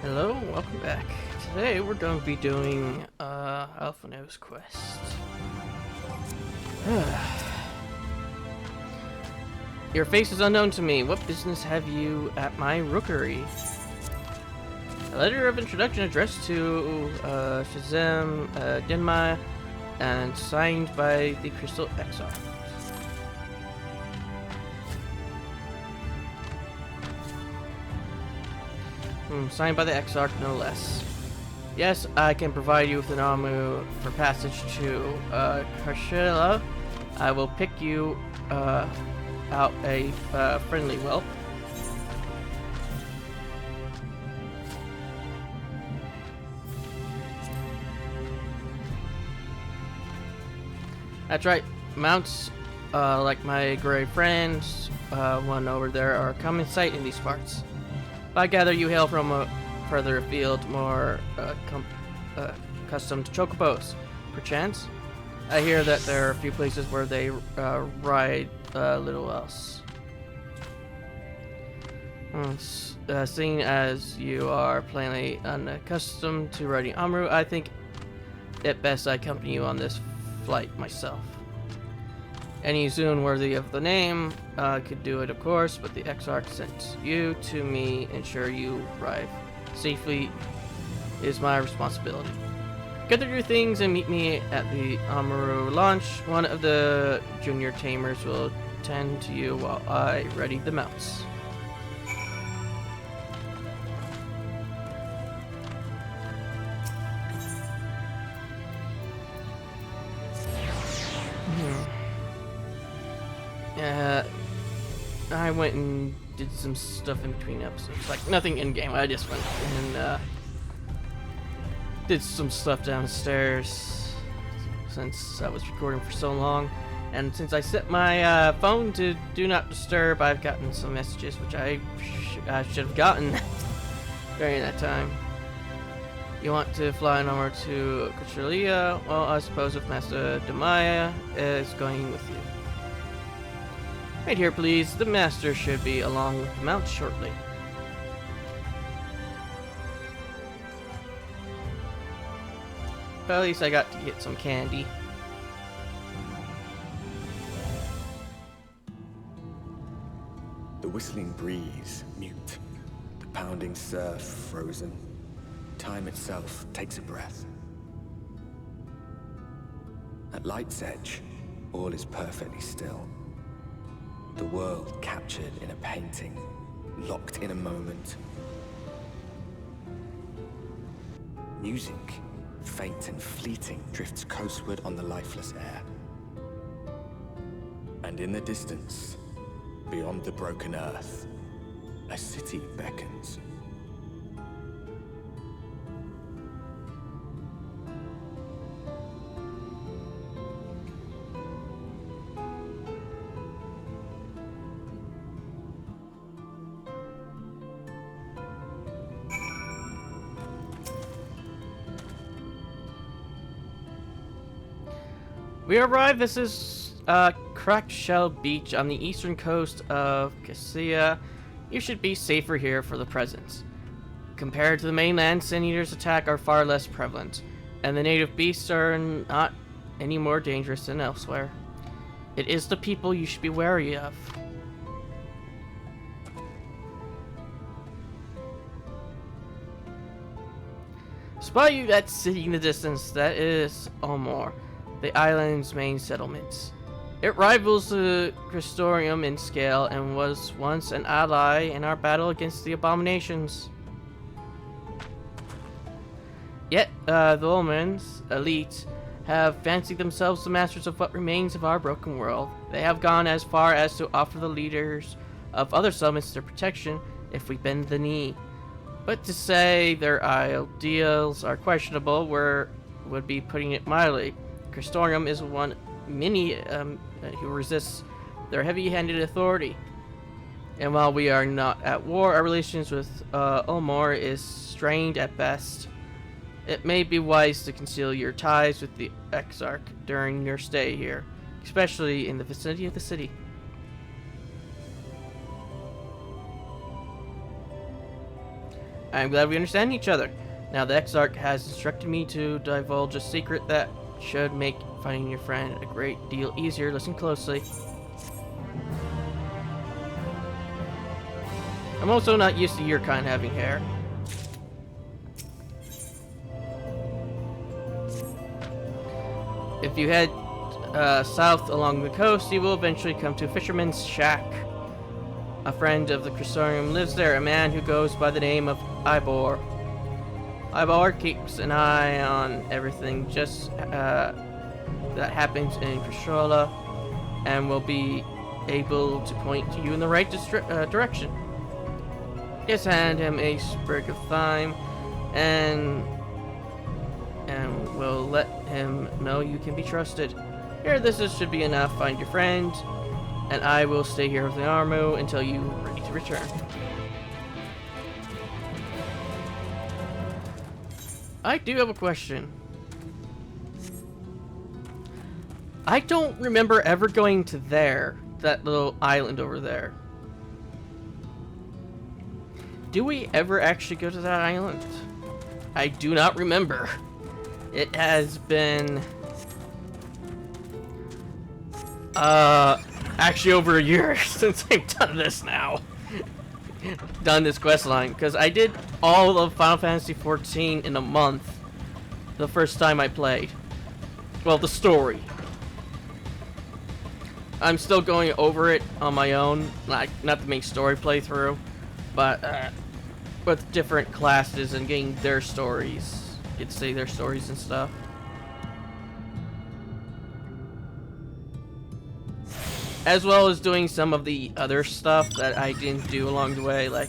Hello, welcome back. Today we're going to be doing Alphino's quest. Your face is unknown to me. What business have you at my rookery? A letter of introduction addressed to Shazam Denma and signed by the Crystal XR. Signed by the Exarch, no less. Yes, I can provide you with an Amu for passage to Karshila. I will pick you out a friendly whelp. That's right. Mounts like my gray friends, one over there, are a common sight in these parts. I gather you hail from a further afield, more accustomed to chocobos, perchance? I hear that there are a few places where they ride little else. Seeing as you are plainly unaccustomed to riding Amru, I think it best I accompany you on this flight myself. Any Zune worthy of the name could do it, of course, but the Exarch sent you to me. Ensure you arrive safely is my responsibility. Gather your things and meet me at the Amaru launch. One of the junior tamers will tend to you while I ready the mounts. I went and did some stuff in between episodes. Like, nothing in-game. I just went and did some stuff downstairs since I was recording for so long. And since I set my phone to Do Not Disturb, I've gotten some messages which I should have gotten during that time. You want to fly over to Kachalia? Well, I suppose if Master Demaya is going with you. Right here, please. The master should be along with the mount shortly. But at least I got to get some candy. The whistling breeze, mute. The pounding surf, frozen. Time itself takes a breath. At light's edge, all is perfectly still. The world captured in a painting, locked in a moment. Music, faint and fleeting, drifts coastward on the lifeless air. And in the distance, beyond the broken earth, a city beckons. We arrived. This is Cracked Shell Beach on the eastern coast of Cassia. You should be safer here for the present. Compared to the mainland, Sin Eaters' attack are far less prevalent, and the native beasts are not any more dangerous than elsewhere. It is the people you should be wary of. Spot you that city in the distance. That is Omor, the island's main settlement. It rivals the Crystorium in scale and was once an ally in our battle against the abominations. Yet, the Ulmans, elite, have fancied themselves the masters of what remains of our broken world. They have gone as far as to offer the leaders of other settlements their protection if we bend the knee. But to say their ideals are questionable would be putting it mildly. Crystorium is one many who resists their heavy-handed authority. And while we are not at war, our relations with Ulmor is strained at best. It may be wise to conceal your ties with the Exarch during your stay here, especially in the vicinity of the city. I'm glad we understand each other. Now the Exarch has instructed me to divulge a secret that should make finding your friend a great deal easier. Listen closely. I'm also not used to your kind having hair. If you head south along the coast, you will eventually come to a fisherman's shack. A friend of the Crucium lives there, a man who goes by the name of Ivor. Ivor keeps an eye on everything just that happens in Cruciola and will be able to point you in the right direction. Just hand him a sprig of thyme and we'll let him know you can be trusted. Here, should be enough. Find your friend, and I will stay here with the Armu until you're ready to return. I do have a question. I don't remember ever going to that little island over there. Do we ever actually go to that island? I do not remember. It has been actually over a year since I've done this now. Done this quest line, because I did all of Final Fantasy XIV in a month the first time I played. Well, the story. I'm still going over it on my own, like not the main story playthrough, but with different classes and getting their stories. Get to say their stories and stuff. As well as doing some of the other stuff that I didn't do along the way, like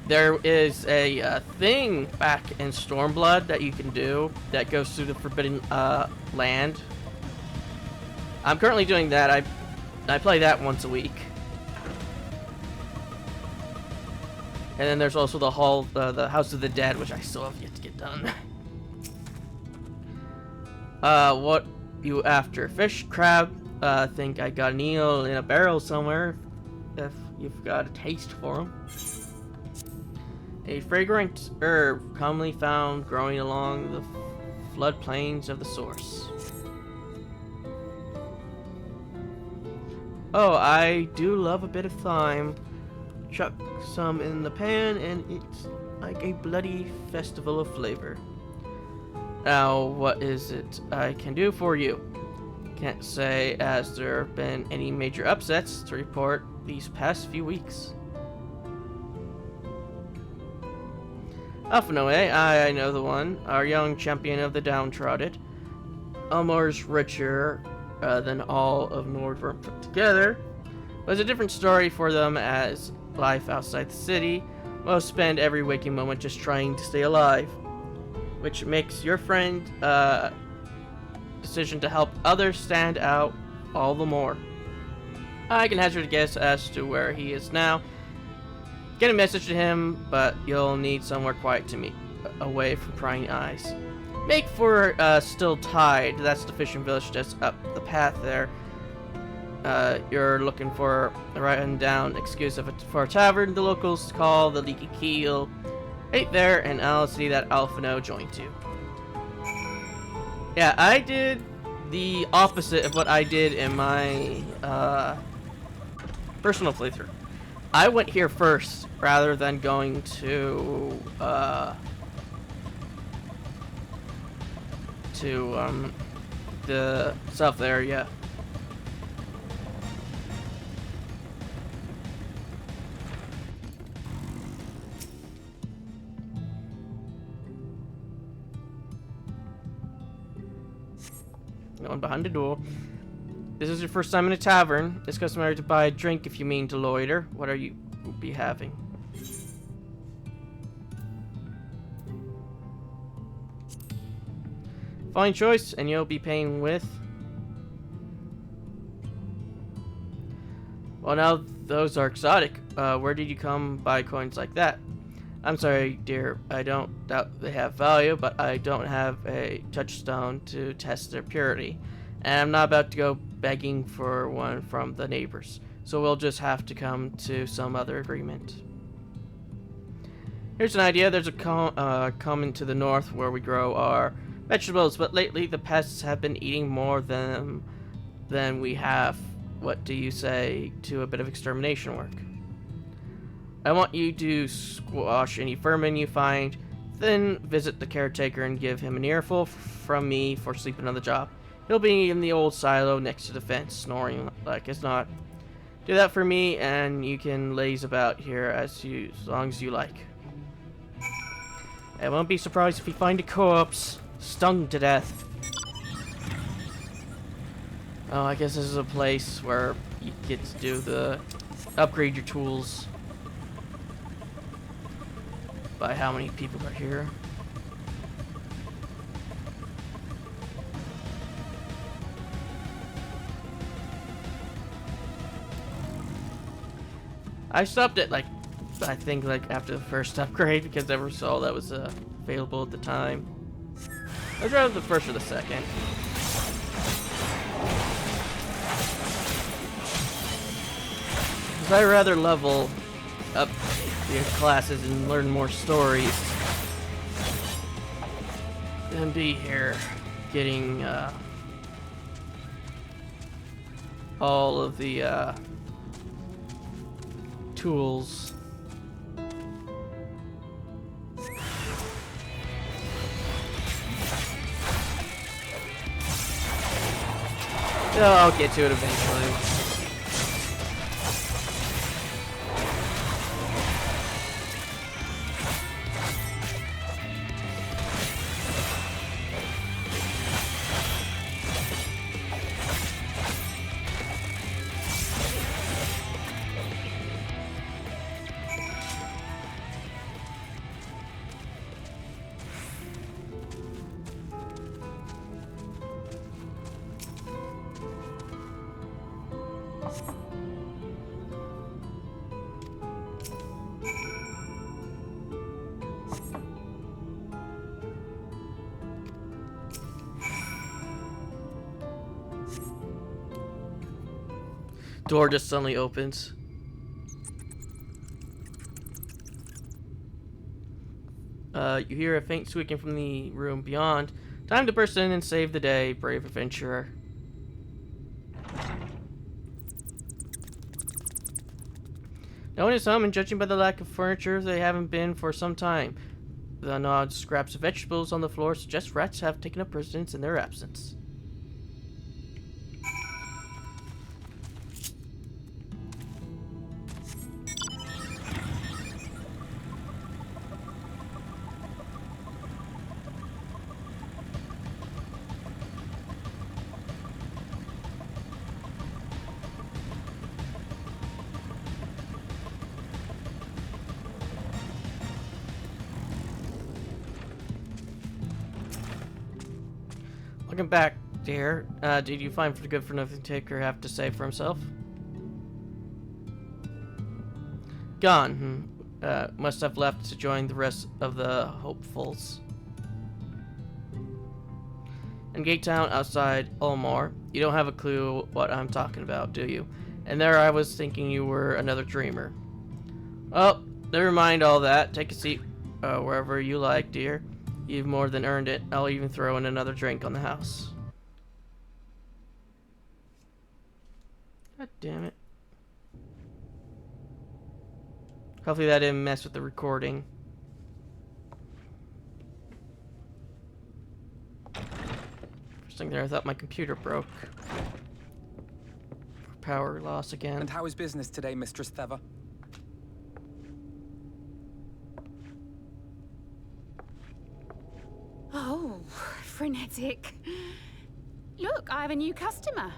there is a thing back in Stormblood that you can do that goes through the Forbidden Land. I'm currently doing that. I play that once a week. And then there's also the House of the Dead, which I still have yet to get done. What you after? Fish, crab? I think I got an eel in a barrel somewhere. If you've got a taste for them. A fragrant herb commonly found growing along the floodplains of the source. Oh, I do love a bit of thyme. Chuck some in the pan and it's like a bloody festival of flavor. Now, what is it I can do for you? Can't say as there have been any major upsets to report these past few weeks. Alphinoe, I know the one. Our young champion of the downtrodden. Elmore's richer than all of Nordvern put together. Was a different story for them as life outside the city. Most spend every waking moment just trying to stay alive. Which makes your friend decision to help others stand out all the more. I can hazard a guess as to where he is now. Get a message to him, but you'll need somewhere quiet to meet, away from prying eyes. Make for Still Tide. That's the fishing village just up the path there. You're looking for a right down excuse for a tavern the locals call the Leaky Keel. Right there, and I'll see that Alphino joined you. Yeah, I did the opposite of what I did in my personal playthrough. I went here first rather than going to the south area. Going behind the door. This is your first time in a tavern. It's customary to buy a drink if you mean to loiter. What are you be having? Fine choice, and you'll be paying with. Well, now those are exotic. Where did you come by coins like that? I'm sorry, dear. I don't doubt they have value, but I don't have a touchstone to test their purity. And I'm not about to go begging for one from the neighbors. So we'll just have to come to some other agreement. Here's an idea. There's a common to the north where we grow our vegetables, but lately the pests have been eating more than we have. What do you say to a bit of extermination work? I want you to squash any vermin you find, then visit the caretaker and give him an earful from me for sleeping on the job. He'll be in the old silo next to the fence, snoring like it's not. Do that for me, and you can laze about here as long as you like. I won't be surprised if you find a corpse, stung to death. Oh, I guess this is a place where you get to do the upgrade your tools by how many people are here. I stopped at I think after the first upgrade because I never saw that was available at the time. I'd rather the first or the second. Because I'd rather level up your classes and learn more stories than be here getting all of the tools. Oh, I'll get to it eventually. Door just suddenly opens. You hear a faint squeaking from the room beyond. Time to burst in and save the day, brave adventurer. No one is home, and judging by the lack of furniture, they haven't been for some time. The gnawed scraps of vegetables on the floor suggest rats have taken up residence in their absence. Welcome back, dear. Did you find the good for nothing Taker have to say for himself? Gone. Must have left to join the rest of the hopefuls. In Gate Town outside Ulmar, you don't have a clue what I'm talking about, do you? And there I was thinking you were another dreamer. Oh, never mind all that. Take a seat wherever you like, dear. You've more than earned it. I'll even throw in another drink on the house. God damn it. Hopefully that didn't mess with the recording. First thing there, I thought my computer broke. Power loss again. And how is business today, Mistress Theva? Oh, frenetic. Look, I have a new customer.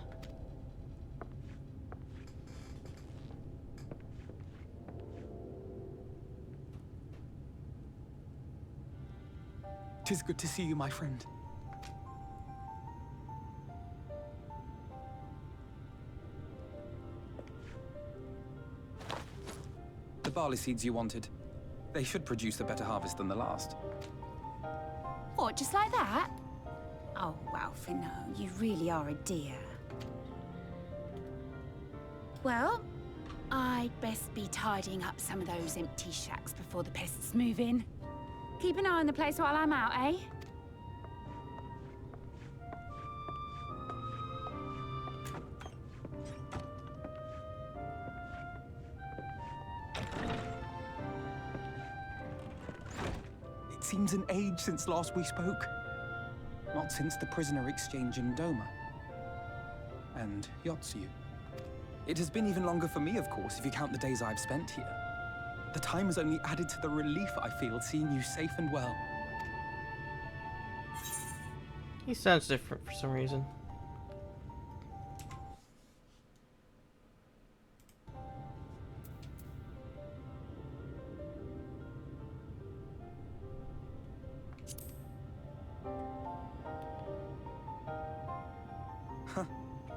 Tis good to see you, my friend. The barley seeds you wanted. They should produce a better harvest than the last. What, just like that? Oh, wow, Finot, you really are a dear. Well, I'd best be tidying up some of those empty shacks before the pests move in. Keep an eye on the place while I'm out, eh? It seems an age since last we spoke. Not since the prisoner exchange in Doma. And Yotsu. It has been even longer for me, of course, if you count the days I've spent here. The time has only added to the relief I feel seeing you safe and well. He sounds different for some reason.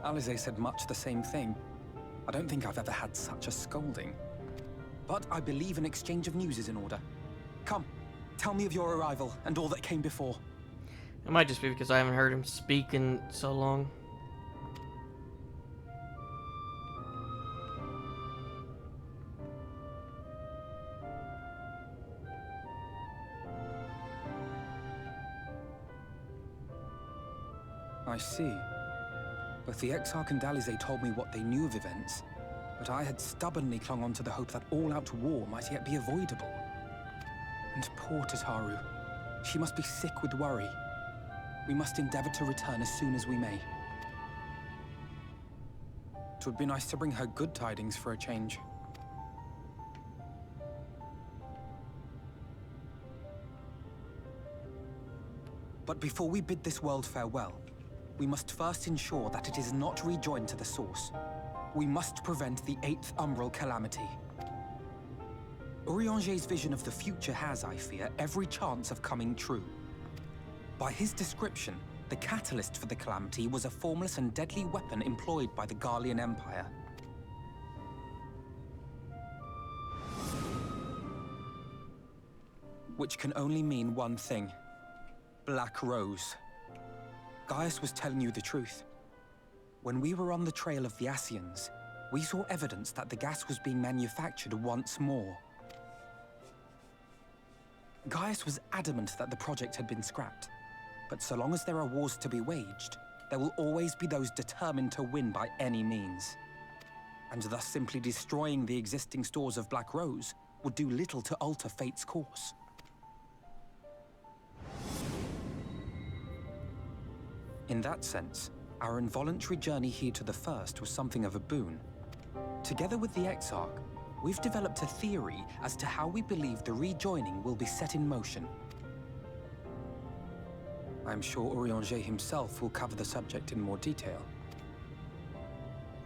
Alize said much the same thing. I don't think I've ever had such a scolding. But I believe an exchange of news is in order. Come, tell me of your arrival and all that came before. It might just be because I haven't heard him speak in so long. I see. Both the Exarch and Alize told me what they knew of events, but I had stubbornly clung on to the hope that all-out war might yet be avoidable. And poor Tataru. She must be sick with worry. We must endeavor to return as soon as we may. It would be nice to bring her good tidings for a change. But before we bid this world farewell, we must first ensure that it is not rejoined to the source. We must prevent the 8th Umbral calamity. Urianger's vision of the future has, I fear, every chance of coming true. By his description, the catalyst for the calamity was a formless and deadly weapon employed by the Garlean Empire. Which can only mean one thing. Black Rose. Gaius was telling you the truth. When we were on the trail of the Ascians, we saw evidence that the gas was being manufactured once more. Gaius was adamant that the project had been scrapped. But so long as there are wars to be waged, there will always be those determined to win by any means. And thus simply destroying the existing stores of Black Rose would do little to alter fate's course. In that sense, our involuntary journey here to the First was something of a boon. Together with the Exarch, we've developed a theory as to how we believe the rejoining will be set in motion. I'm sure Urianger himself will cover the subject in more detail.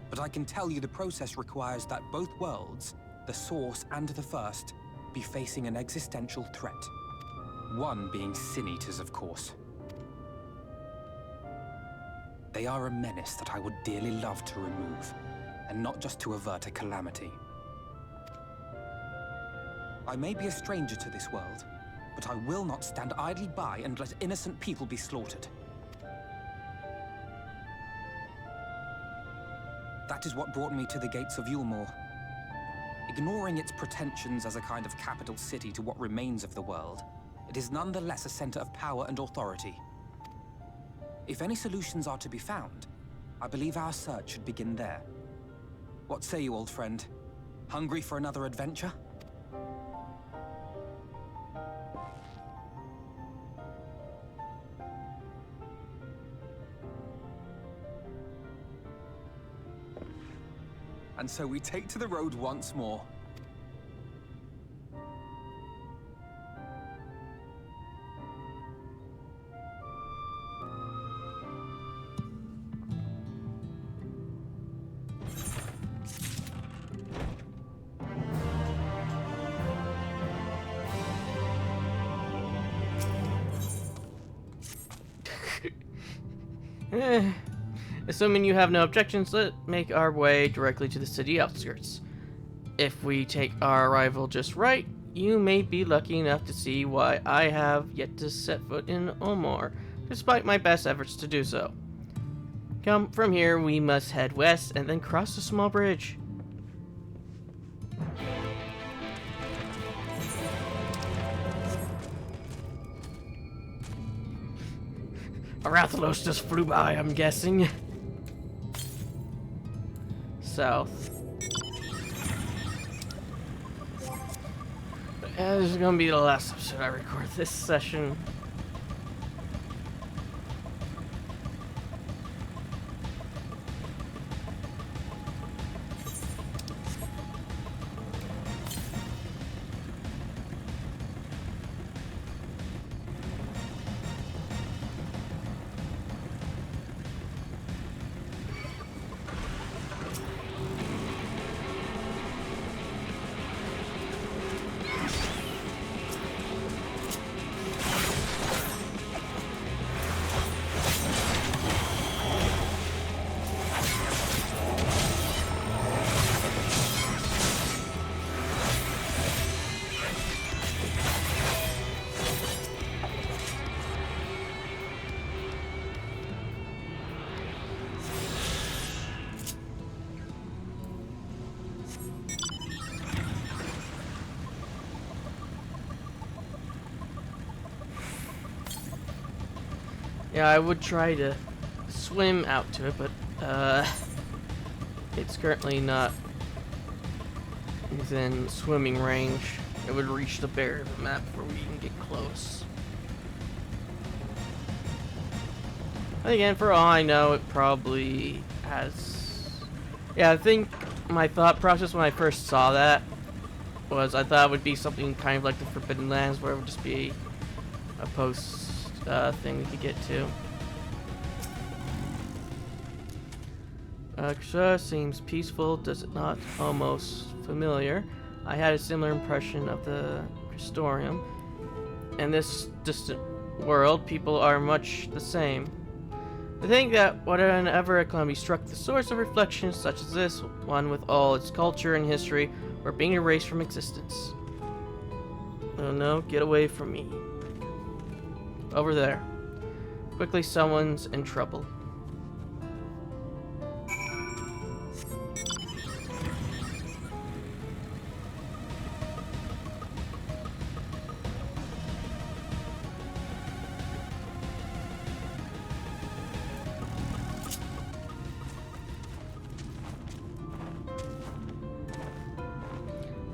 But I can tell you the process requires that both worlds, the Source and the First, be facing an existential threat. One being Sin Eaters, of course. They are a menace that I would dearly love to remove, and not just to avert a calamity. I may be a stranger to this world, but I will not stand idly by and let innocent people be slaughtered. That is what brought me to the gates of Yulmore. Ignoring its pretensions as a kind of capital city to what remains of the world, it is nonetheless a center of power and authority. If any solutions are to be found, I believe our search should begin there. What say you, old friend? Hungry for another adventure? And so we take to the road once more. Assuming you have no objections, let's make our way directly to the city outskirts. If we take our arrival just right, you may be lucky enough to see why I have yet to set foot in Omor, despite my best efforts to do so. From here, we must head west and then cross a small bridge. Rathalos just flew by, I'm guessing. South. Yeah, this is gonna be the last episode I record this session. Yeah, I would try to swim out to it, but it's currently not within swimming range. It would reach the barrier of the map before we can get close. And again, for all I know, it probably has... Yeah, I think my thought process when I first saw that was I thought it would be something kind of like the Forbidden Lands, where it would just be a post thing we could get to. Xur seems peaceful, does it not? Almost familiar. I had a similar impression of the Christorium. In this distant world, people are much the same. I think that whenever a calamity struck, the source of reflections such as this one, with all its culture and history, were being erased from existence. Oh no, get away from me. Over there. Quickly, someone's in trouble.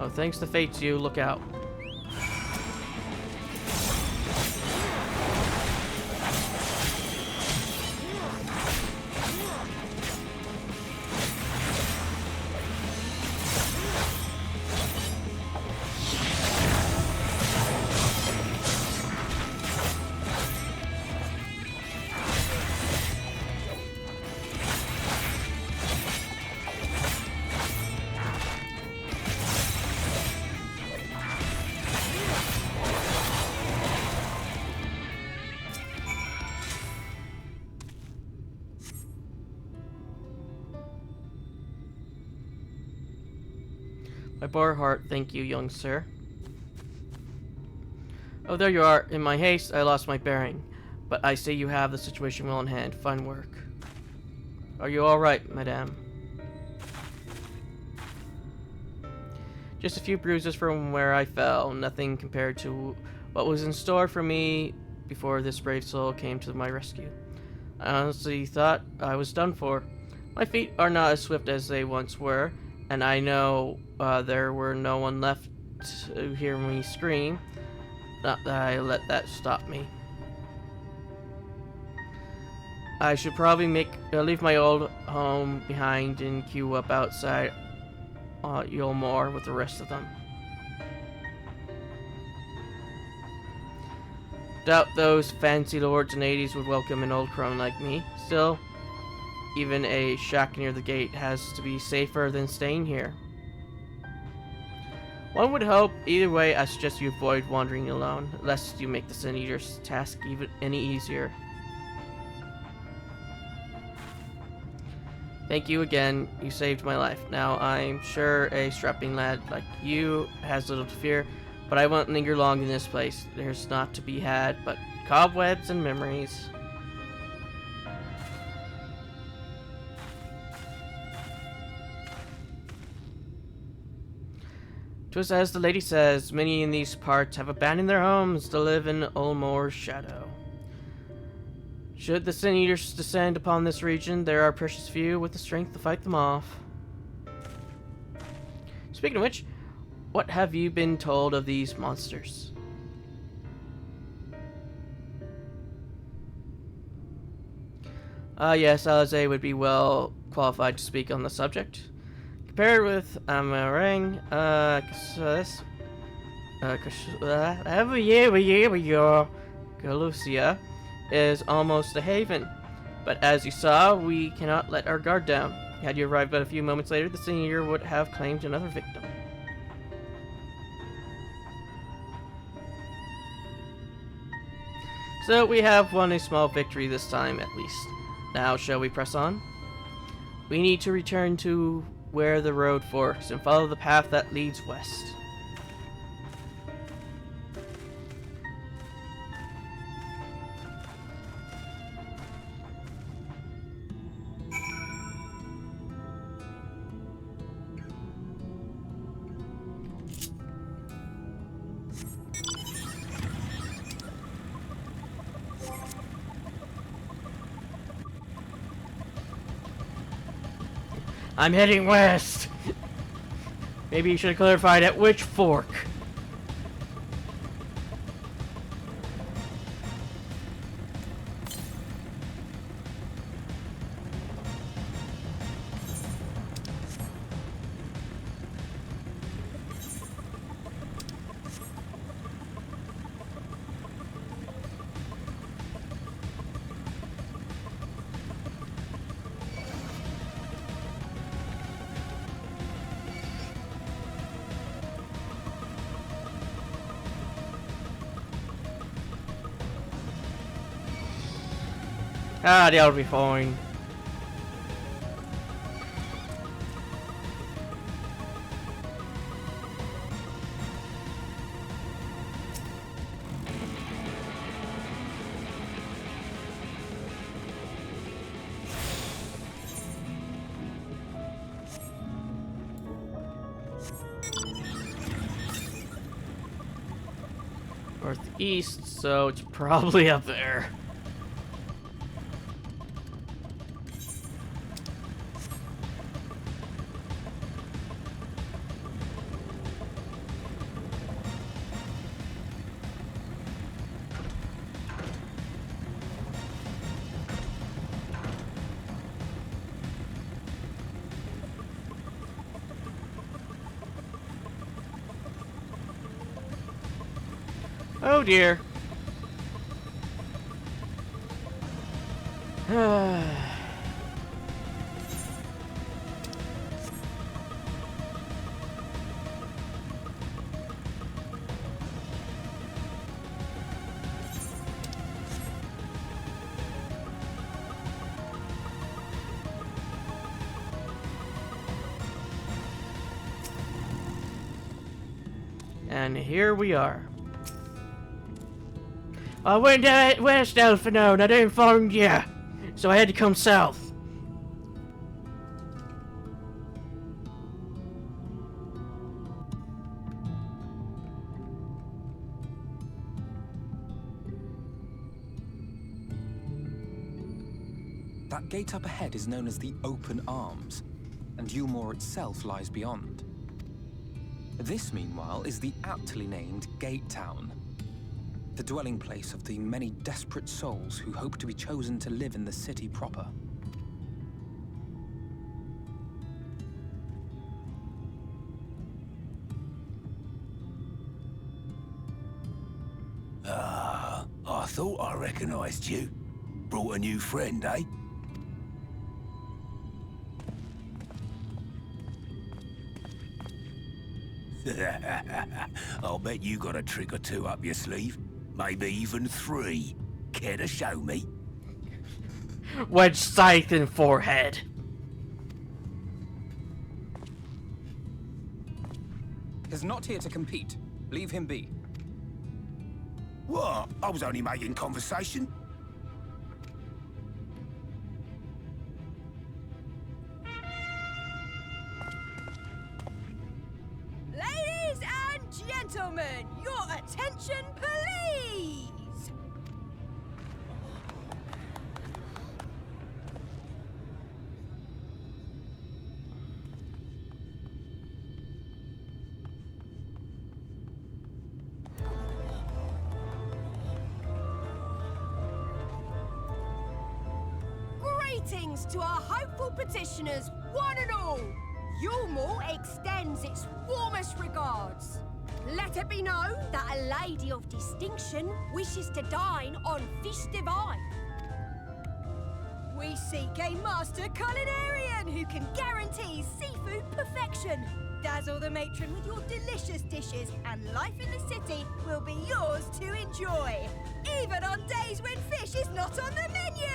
Oh, thanks to Fates, you look out. My poor heart, thank you, young sir. Oh, there you are. In my haste, I lost my bearing. But I see you have the situation well in hand. Fine work. Are you alright, madame? Just a few bruises from where I fell. Nothing compared to what was in store for me before this brave soul came to my rescue. I honestly thought I was done for. My feet are not as swift as they once were, and I know there were no one left to hear me scream. Not that I let that stop me. I should probably leave my old home behind and queue up outside Yulmore with the rest of them. Doubt those fancy lords and ladies would welcome an old crone like me. Still, even a shack near the gate has to be safer than staying here. One would hope. Either way, I suggest you avoid wandering alone, lest you make the Sin Eater's task even any easier. Thank you again. You saved my life. Now, I'm sure a strapping lad like you has little to fear, but I won't linger long in this place. There's not to be had but cobwebs and memories. Twas as the lady says, many in these parts have abandoned their homes to live in Ulmore's shadow. Should the Sin Eaters descend upon this region, there are precious few with the strength to fight them off. Speaking of which, what have you been told of these monsters? Yes, Alize would be well qualified to speak on the subject. Compared with Amarang, Galucia is almost a haven. But as you saw, we cannot let our guard down. Had you arrived but a few moments later, the Sin Eater would have claimed another victim. So we have won a small victory this time, at least. Now, shall we press on? We need to return to where the road forks and follow the path that leads west. I'm heading west! Maybe you should have clarified at which fork. Ah, they'll be fine. Northeast, so it's probably up there. Oh dear. And here we are. I went west, Alphino, and I didn't find ya, so I had to come south. That gate up ahead is known as the Open Arms, and Yulmore itself lies beyond. This, meanwhile, is the aptly named Gate Town, the dwelling place of the many desperate souls who hope to be chosen to live in the city proper. Ah, I thought I recognized you. Brought a new friend, eh? I'll bet you got a trick or two up your sleeve. Maybe even 3. Care to show me? Wedge scythe in forehead. He's not here to compete. Leave him be. What? I was only making conversation. Ladies and gentlemen, your attention, please! Greetings to our hopeful petitioners, one and all. Yulmore extends its warmest regards. Let it be known that a lady of distinction wishes to dine on fish divine. We seek a master culinarian who can guarantee seafood perfection. Dazzle the matron with your delicious dishes, and life in the city will be yours to enjoy, even on days when fish is not on the menu.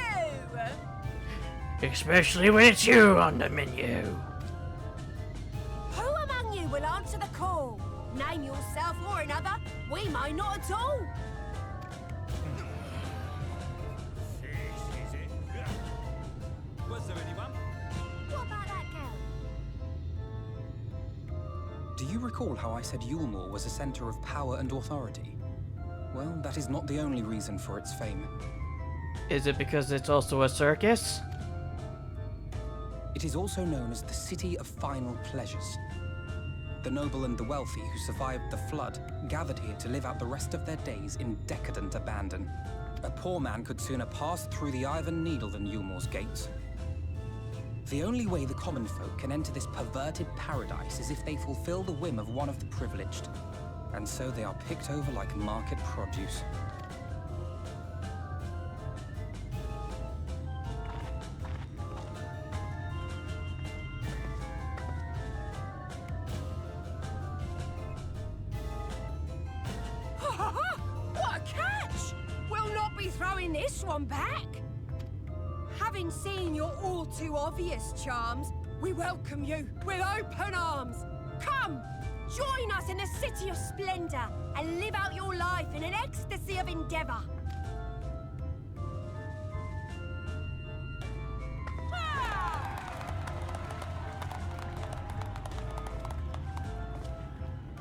Especially when it's you on the menu. Who among you will answer the call? Name yourself or another. We may not at all. Was there anyone? What about that girl? Do you recall how I said Yulmore was a center of power and authority? Well, that is not the only reason for its fame. Is it because it's also a circus? It is also known as the City of Final Pleasures. The noble and the wealthy who survived the flood gathered here to live out the rest of their days in decadent abandon. A poor man could sooner pass through the Iron Needle than Yulmore's gates. The only way the common folk can enter this perverted paradise is if they fulfill the whim of one of the privileged. And so they are picked over like market produce. What a catch! We'll not be throwing this one back. Having seen your all too obvious charms, we welcome you with open arms. Come, join us in a city of splendor and live out your life in an ecstasy of endeavor.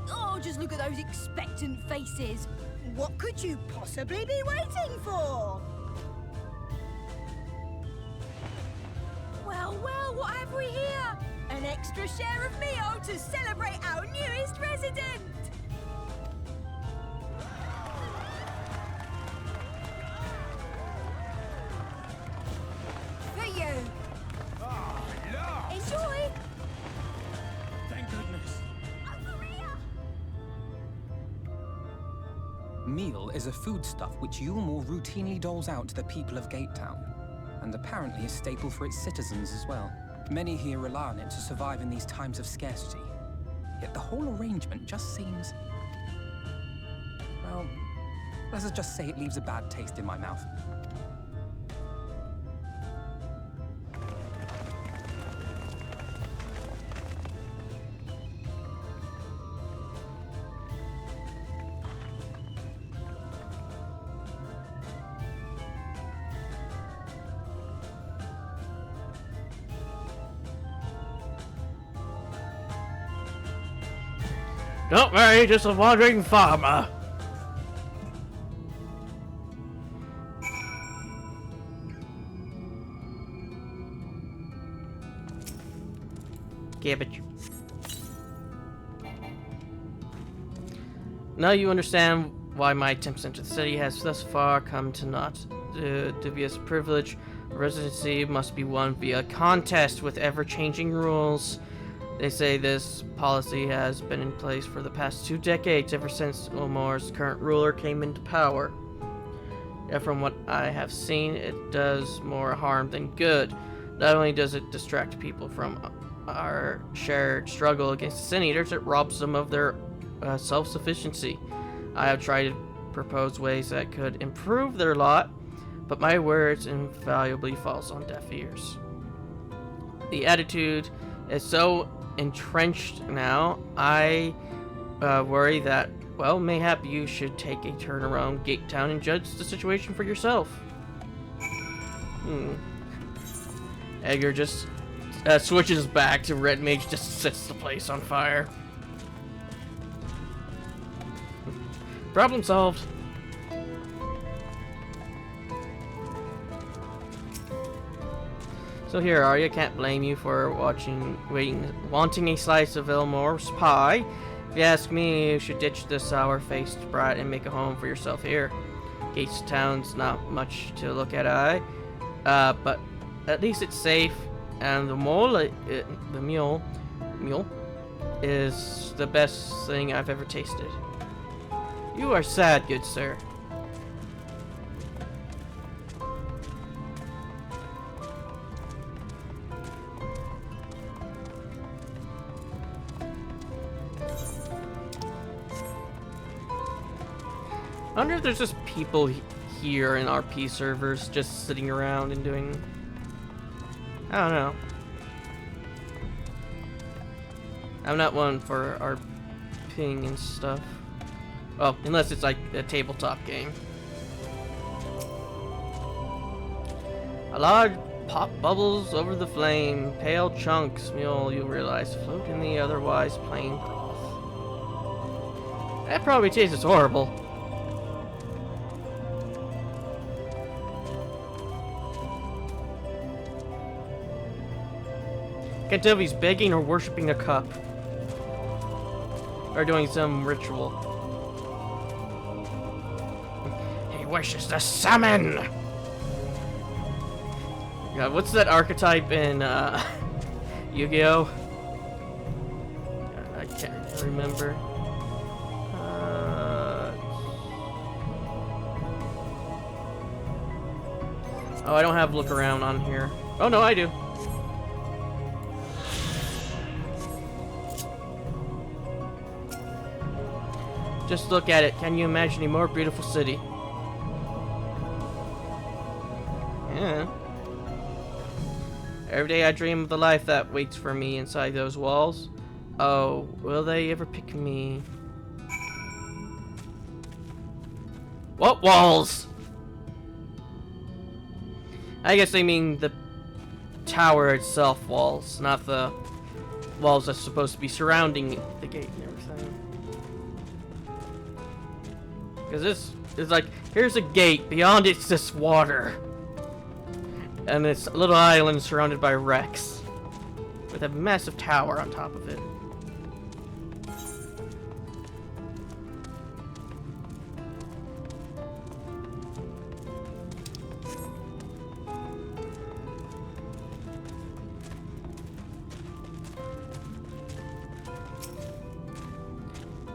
Oh, just look at those expectant faces. What could you possibly be waiting for? Well, well, what have we here? An extra share of meal to celebrate our newest resident! For you! Enjoy! Thank goodness. Over here! Meal is a foodstuff which Yulmore routinely doles out to the people of Gatetown, and apparently a staple for its citizens as well. Many here rely on it to survive in these times of scarcity. Yet the whole arrangement just seems... well, let's just say it leaves a bad taste in my mouth. Don't worry, just a wandering farmer. Cabbage. Now you understand why my attempts into the city has thus far come to naught. The dubious privilege of residency must be won via contest with ever-changing rules. They say this policy has been in place for the past 2 decades, ever since Ulmore's current ruler came into power. Yet from what I have seen, it does more harm than good. Not only does it distract people from our shared struggle against the Sin Eaters, it robs them of their self-sufficiency. I have tried to propose ways that could improve their lot, but my words invariably falls on deaf ears. The attitude is so entrenched now, I worry that, well, mayhap you should take a turn around Gatetown and judge the situation for yourself. Edgar just switches back to Red Mage, just sets the place on fire. Problem solved. So here are you. Can't blame you for wanting a slice of Elmore's pie. If you ask me, you should ditch the sour-faced brat and make a home for yourself here. Gatetown's not much to look at, but at least it's safe, and the mule is the best thing I've ever tasted. You are sad, good sir. I wonder if there's just people here in RP servers just sitting around and doing... I don't know. I'm not one for RPing and stuff. Well, unless it's like a tabletop game. A large pop bubbles over the flame. Pale chunks, mule, you realize, float in the otherwise plain broth. That probably tastes horrible. Can't tell if he's begging or worshipping a cup. Or doing some ritual. He wishes to summon! God, what's that archetype in Yu-Gi-Oh? I can't remember. Oh, I don't have look around on here. Oh no, I do. Just look at it. Can you imagine a more beautiful city? Yeah. Every day I dream of the life that waits for me inside those walls. Oh, will they ever pick me? What walls? I guess they mean the tower itself walls, not the walls that's supposed to be surrounding the gate and everything. Because this is like, here's a gate, beyond it's just water. And it's a little island surrounded by wrecks. With a massive tower on top of it.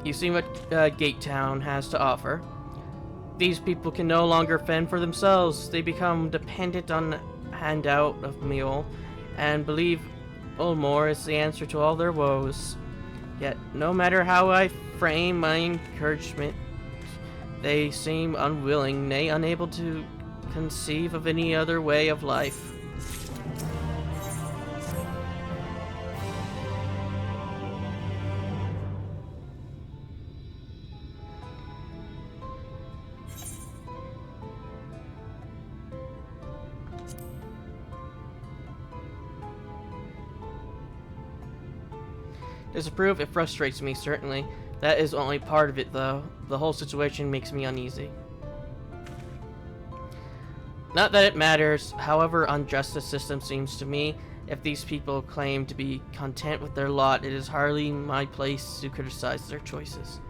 You've seen what Gate Town has to offer. These people can no longer fend for themselves. They become dependent on handout of meal and believe Ulmore is the answer to all their woes. Yet, no matter how I frame my encouragement, they seem unwilling, nay, unable to conceive of any other way of life. Disapprove, it frustrates me, certainly. That is only part of it, though. The whole situation makes me uneasy. Not that it matters, however unjust the system seems to me. If these people claim to be content with their lot, it is hardly my place to criticize their choices.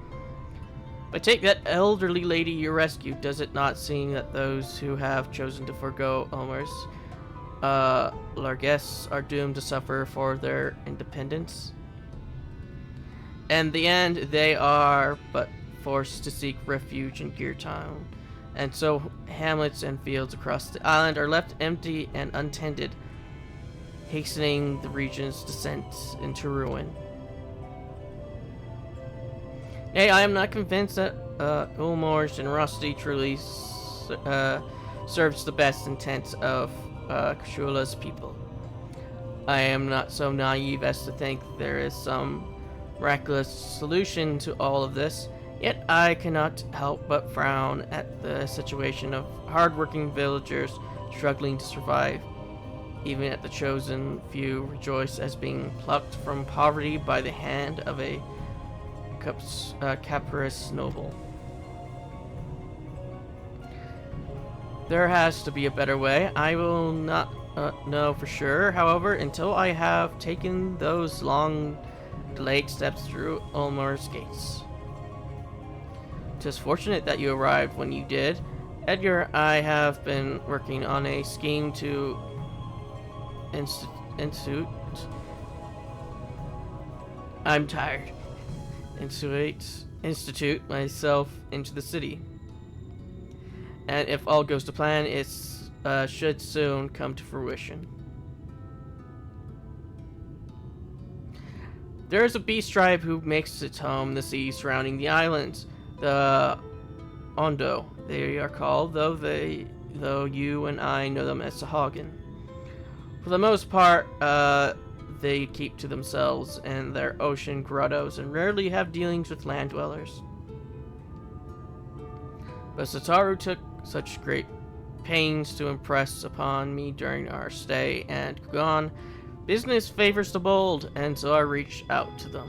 But take that elderly lady you rescued. Does it not seem that those who have chosen to forego Ulmer's largesse are doomed to suffer for their independence? In the end, they are but forced to seek refuge in Gear Town, and so hamlets and fields across the island are left empty and untended, hastening the region's descent into ruin. Nay, I am not convinced that Ulmore's generosity truly serves the best intent of Kshula's people. I am not so naive as to think there is some miraculous solution to all of this, yet I cannot help but frown at the situation of hard-working villagers struggling to survive. Even at the chosen few rejoice as being plucked from poverty by the hand of a capricious noble. There has to be a better way. I will not know for sure, however, until I have taken those long delayed steps through Ulmer's gates. 'Tis fortunate that you arrived when you did. Edgar, I have been working on a scheme to Institute. I'm tired. Institute myself into the city. And if all goes to plan, it should soon come to fruition. There is a beast tribe who makes its home in the sea surrounding the islands. The Ondo, they are called, though you and I know them as Sahagin. For the most part, they keep to themselves and their ocean grottos and rarely have dealings with land dwellers. But Sataru took such great pains to impress upon me during our stay and gone. Business favors the bold, and so I reached out to them.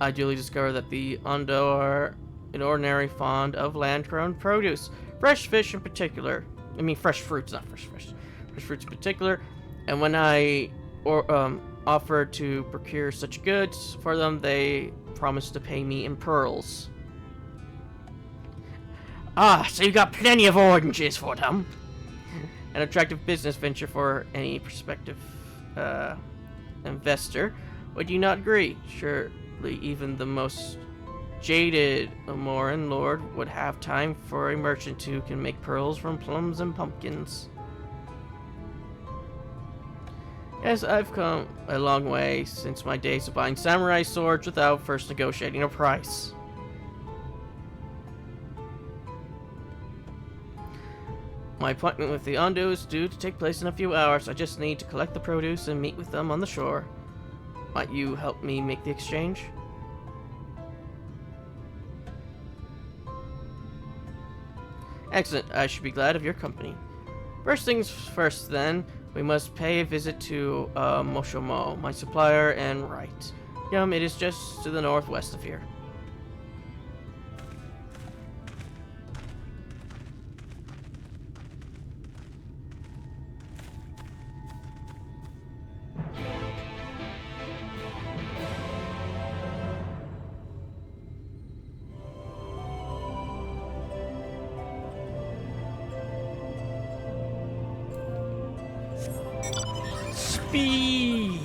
I duly discovered that the Ondo are inordinately fond of land-grown produce, fresh fish in particular. I mean, fresh fruits, not fresh fish. Fresh fruits in particular. And when I offered to procure such goods for them, they promised to pay me in pearls. Ah, so you got plenty of oranges for them. An attractive business venture for any prospective investor. Would you not agree? Surely even the most jaded Amoran lord would have time for a merchant who can make pearls from plums and pumpkins. Yes, I've come a long way since my days of buying samurai swords without first negotiating a price. My appointment with the Ondo is due to take place in a few hours. I just need to collect the produce and meet with them on the shore. Might you help me make the exchange? Excellent. I should be glad of your company. First things first, then. We must pay a visit to Moshomo, my supplier and right. It is just to the northwest of here. Speed!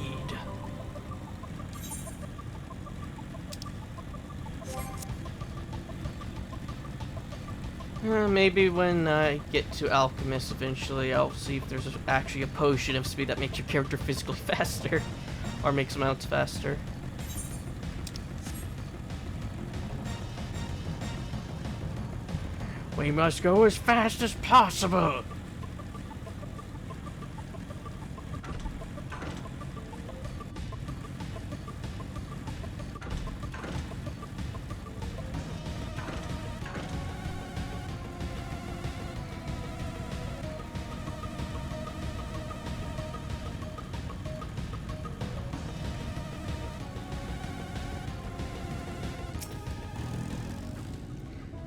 Maybe when I get to Alchemist eventually, I'll see if there's actually a potion of speed that makes your character physically faster. Or makes mounts faster. We must go as fast as possible!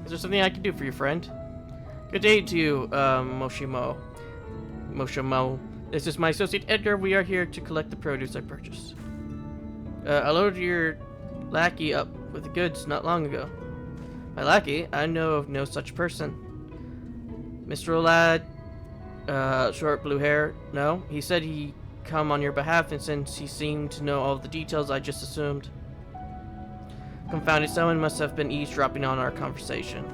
Is there something I can do for you, friend? Good day to you, Moshomo. This is my associate Edgar. We are here to collect the produce I purchased. I loaded your lackey up with the goods not long ago. My lackey? I know of no such person. Mr. Olad, short blue hair? No? He said he'd come on your behalf, and since he seemed to know all the details, I just assumed. Confounded, someone must have been eavesdropping on our conversation.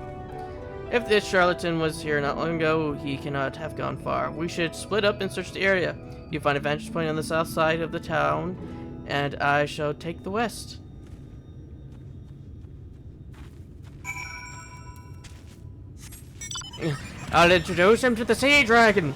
If this charlatan was here not long ago, he cannot have gone far. We should split up and search the area. You find a vantage point on the south side of the town, and I shall take the west. I'll introduce him to the sea dragon.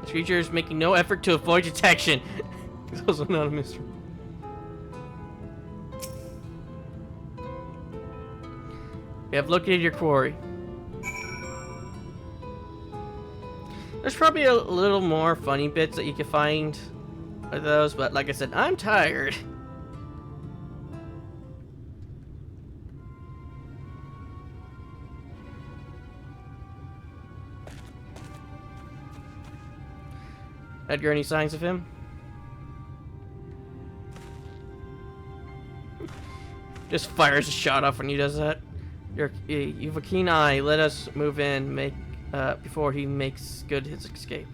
This creature is making no effort to avoid detection. He's also not a mystery. We have located your quarry. There's probably a little more funny bits that you can find with those, but like I said, I'm tired. Edgar, any signs of him? Just fires a shot off when he does that. You have a keen eye. Let us move in, before he makes good his escape.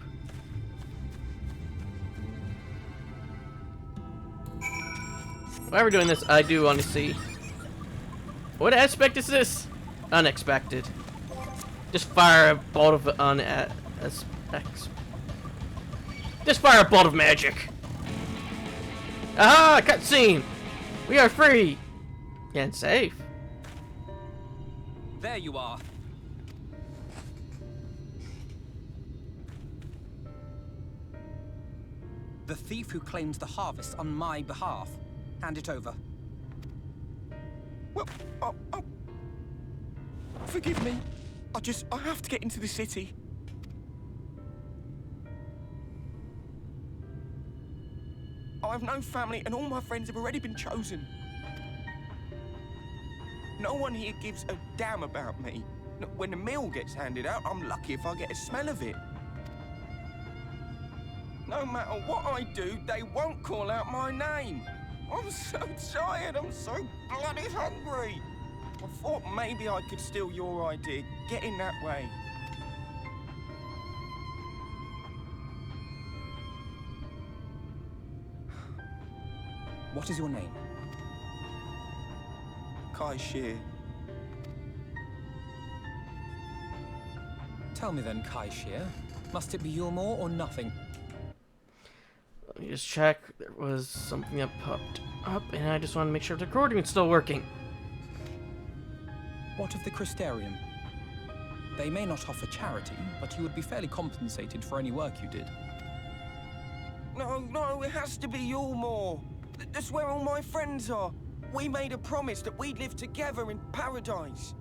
While we're doing this, I do want to see. What aspect is this? Unexpected. Just fire a bolt of Just fire a bolt of magic. Aha! Cutscene. We are free and safe. There you are. The thief who claims the harvest on my behalf. Hand it over. Well, forgive me. I have to get into the city. I have no family and all my friends have already been chosen. No one here gives a damn about me. When the meal gets handed out, I'm lucky if I get a smell of it. No matter what I do, they won't call out my name. I'm so tired, I'm so bloody hungry. I thought maybe I could steal your idea. Get in that way. What is your name? Kai Shear. Tell me then, Kai Shear. Must it be Yulmore or nothing? Let me just check. There was something that popped up, and I just want to make sure the recording is still working. What of the Crystarium? They may not offer charity, but you would be fairly compensated for any work you did. No, it has to be Yulmore. That's where all my friends are. We made a promise that we'd live together in paradise.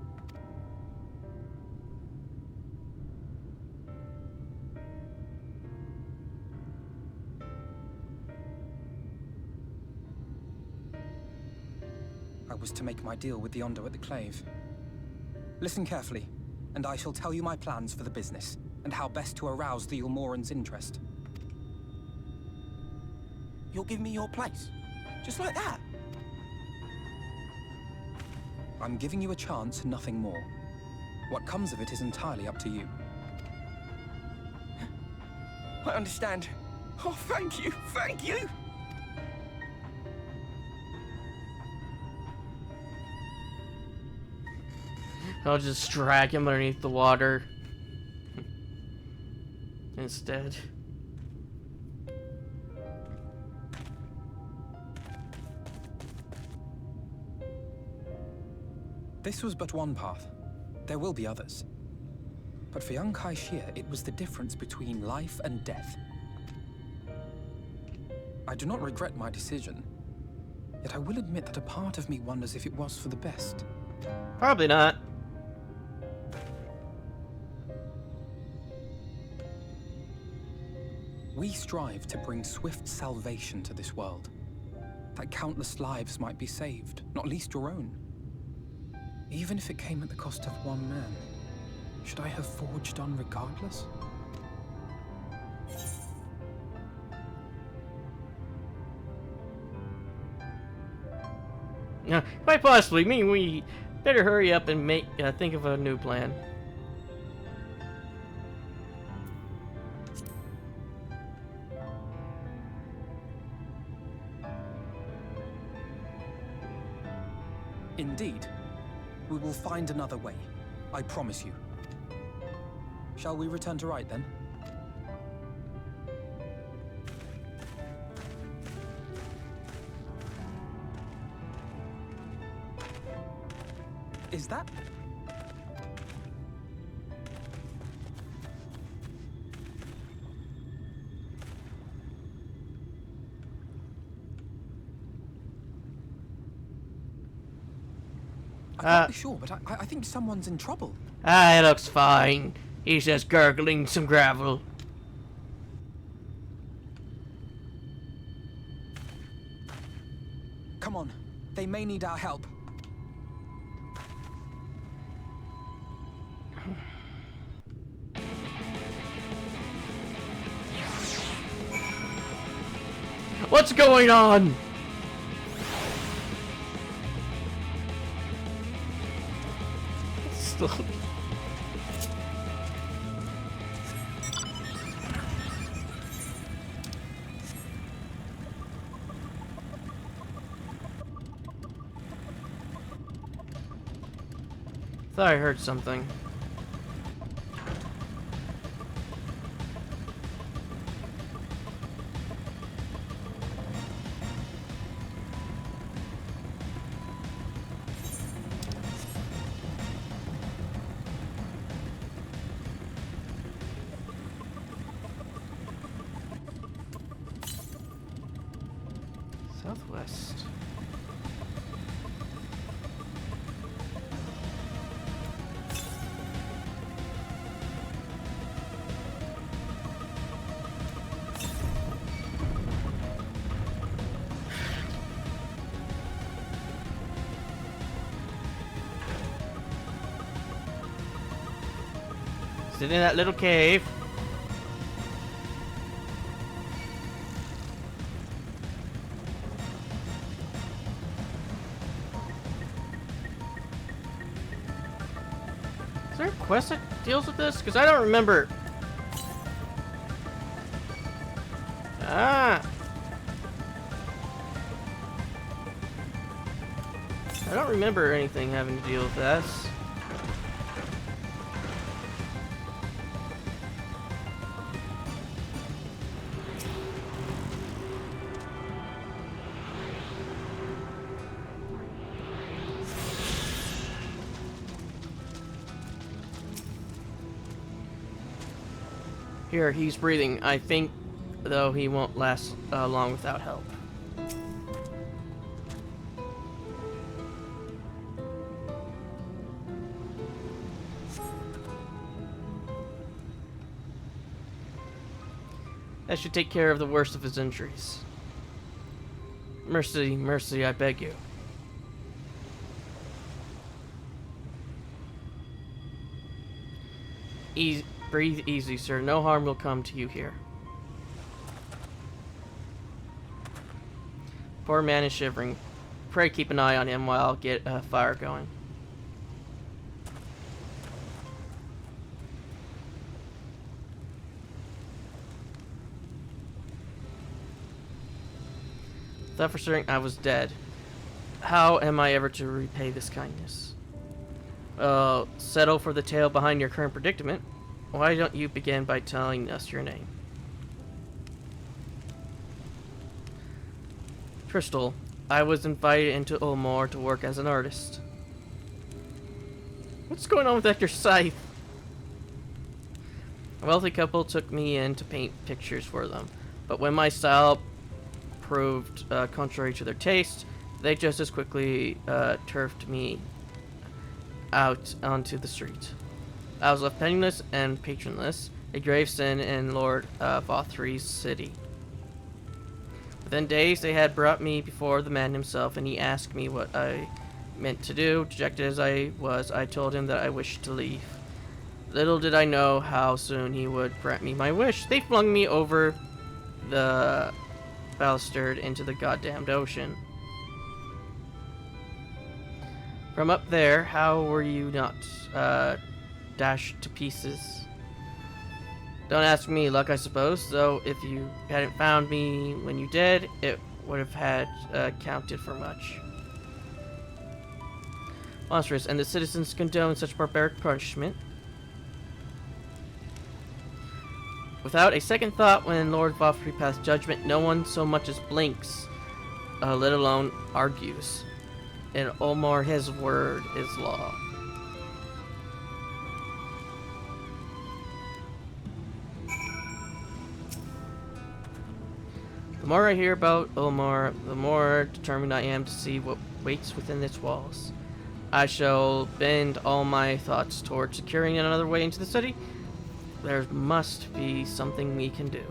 I was to make my deal with the Ondo at the Clave. Listen carefully, and I shall tell you my plans for the business, and how best to arouse the Yulmorans' interest. You'll give me your place? Just like that? I'm giving you a chance, nothing more. What comes of it is entirely up to you. I understand. Oh, thank you, thank you! I'll just drag him underneath the water instead. This was but one path. There will be others. But for young Kai Shear, it was the difference between life and death. I do not regret my decision, yet I will admit that a part of me wonders if it was for the best. Probably not. We strive to bring swift salvation to this world, that countless lives might be saved, not least your own. Even if it came at the cost of one man, should I have forged on regardless? Quite possibly. We better hurry up and think of a new plan. Indeed. We will find another way. I promise you. Shall we return to Rite then? Is that? I can't be sure, but I think someone's in trouble. It looks fine. He's just gurgling some gravel. Come on, they may need our help. What's going on? Still. Thought I heard something. Southwest. Sit in that little cave. Is there a quest that deals with this? Because I don't remember. I don't remember anything having to deal with this. Here, he's breathing. I think, though, he won't last long without help. That should take care of the worst of his injuries. Mercy, mercy, I beg you. Breathe easy, sir. No harm will come to you here. Poor man is shivering. Pray keep an eye on him while I'll get a fire going. Thought for certain I was dead. How am I ever to repay this kindness? Settle for the tale behind your current predicament. Why don't you begin by telling us your name? Crystal, I was invited into Ulmor to work as an artist. What's going on with Dr. Scythe? A wealthy couple took me in to paint pictures for them, but when my style proved contrary to their taste, they just as quickly turfed me out onto the street. I was left penniless and patronless, a grave sin in Lord Vothry's city. Within days, they had brought me before the man himself, and he asked me what I meant to do. Dejected as I was, I told him that I wished to leave. Little did I know how soon he would grant me my wish. They flung me over the balustrade into the goddamned ocean. From up there, how were you not dashed to pieces? Don't ask me, luck I suppose, though if you hadn't found me when you did, it would have had counted for much. Monstrous, and the citizens condone such barbaric punishment. Without a second thought, when Lord Vothry passed judgment, no one so much as blinks, let alone argues. In Ulmor, his word is law. The more I hear about Ulmor, the more determined I am to see what waits within its walls. I shall bend all my thoughts towards securing another way into the city. There must be something we can do.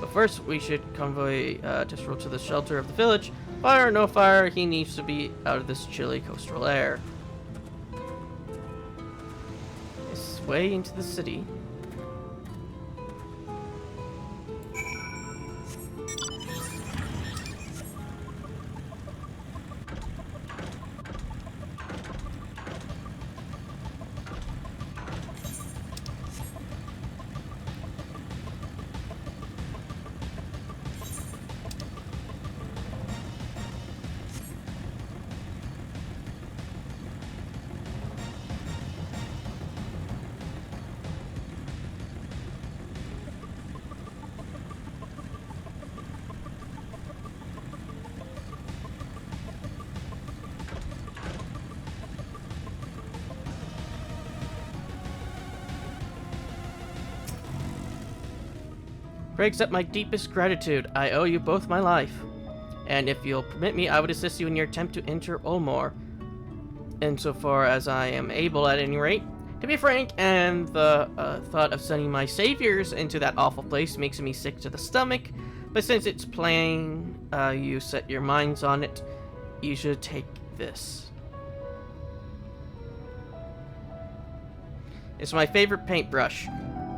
But first, we should convoy Tisserel to the shelter of the village. Fire or no fire, he needs to be out of this chilly coastal air. This way into the city. Pray accept my deepest gratitude. I owe you both my life. And if you'll permit me, I would assist you in your attempt to enter Ulmor. Insofar as I am able, at any rate. To be frank, and the thought of sending my saviors into that awful place makes me sick to the stomach. But since it's plain you set your minds on it, you should take this. It's my favorite paintbrush.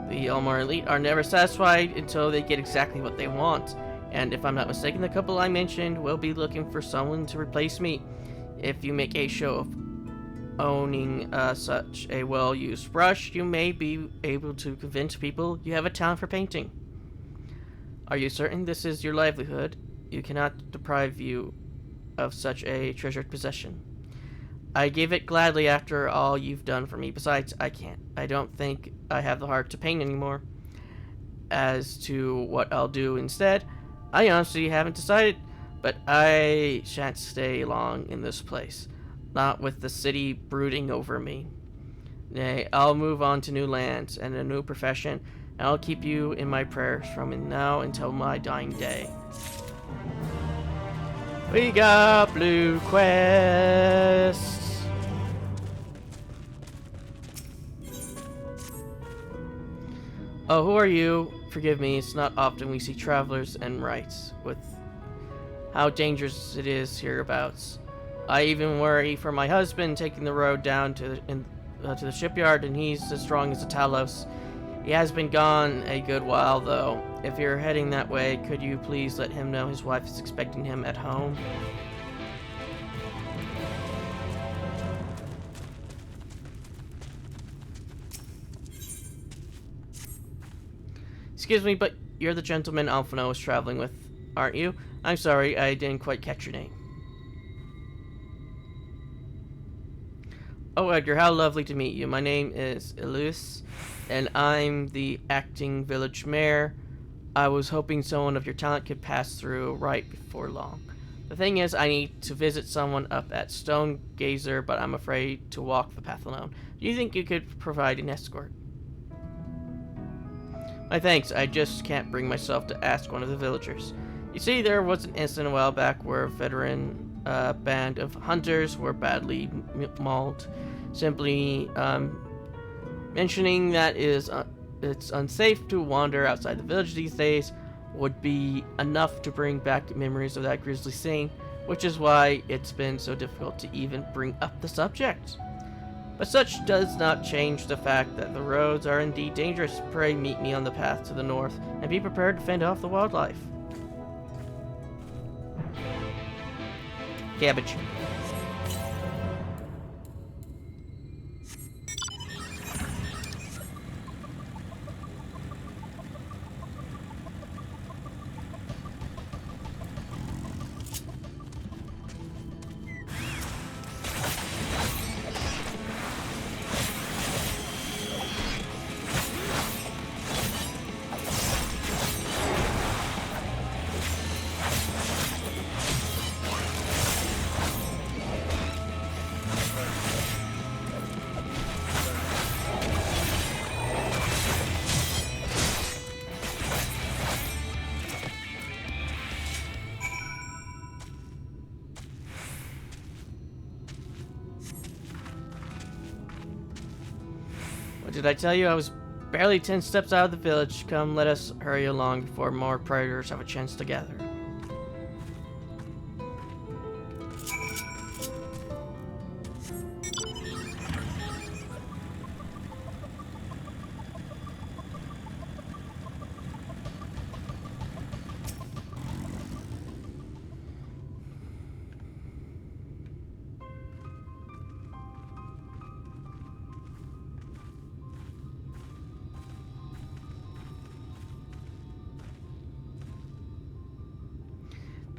The Ulmor elite are never satisfied until they get exactly what they want. And if I'm not mistaken, the couple I mentioned will be looking for someone to replace me. If you make a show of owning such a well-used brush, you may be able to convince people you have a talent for painting. Are you certain this is your livelihood? You cannot deprive you of such a treasured possession. I gave it gladly after all you've done for me. Besides, I don't think I have the heart to paint anymore. As to what I'll do instead, I honestly haven't decided, but I shan't stay long in this place. Not with the city brooding over me. Nay, I'll move on to new lands and a new profession, and I'll keep you in my prayers from now until my dying day. We got blue quests. Oh, who are you? Forgive me, it's not often we see travelers en route with how dangerous it is hereabouts. I even worry for my husband taking the road down to the shipyard, and he's as strong as a Talos. He has been gone a good while, though. If you're heading that way, could you please let him know his wife is expecting him at home? Excuse me, but you're the gentleman Alphino was traveling with, aren't you? I'm sorry, I didn't quite catch your name. Oh, Edgar, how lovely to meet you. My name is Elise, and I'm the acting village mayor. I was hoping someone of your talent could pass through right before long. The thing is, I need to visit someone up at Stone Gazer, but I'm afraid to walk the path alone. Do you think you could provide an escort? My thanks, I just can't bring myself to ask one of the villagers. You see, there was an incident a while back where a veteran band of hunters were badly mauled. Simply mentioning that it's unsafe to wander outside the village these days would be enough to bring back memories of that grisly scene, which is why it's been so difficult to even bring up the subject. But such does not change the fact that the roads are indeed dangerous. Pray meet me on the path to the north, and be prepared to fend off the wildlife. Cabbage. What did I tell you? I was barely 10 steps out of the village. Come, let us hurry along before more predators have a chance to gather.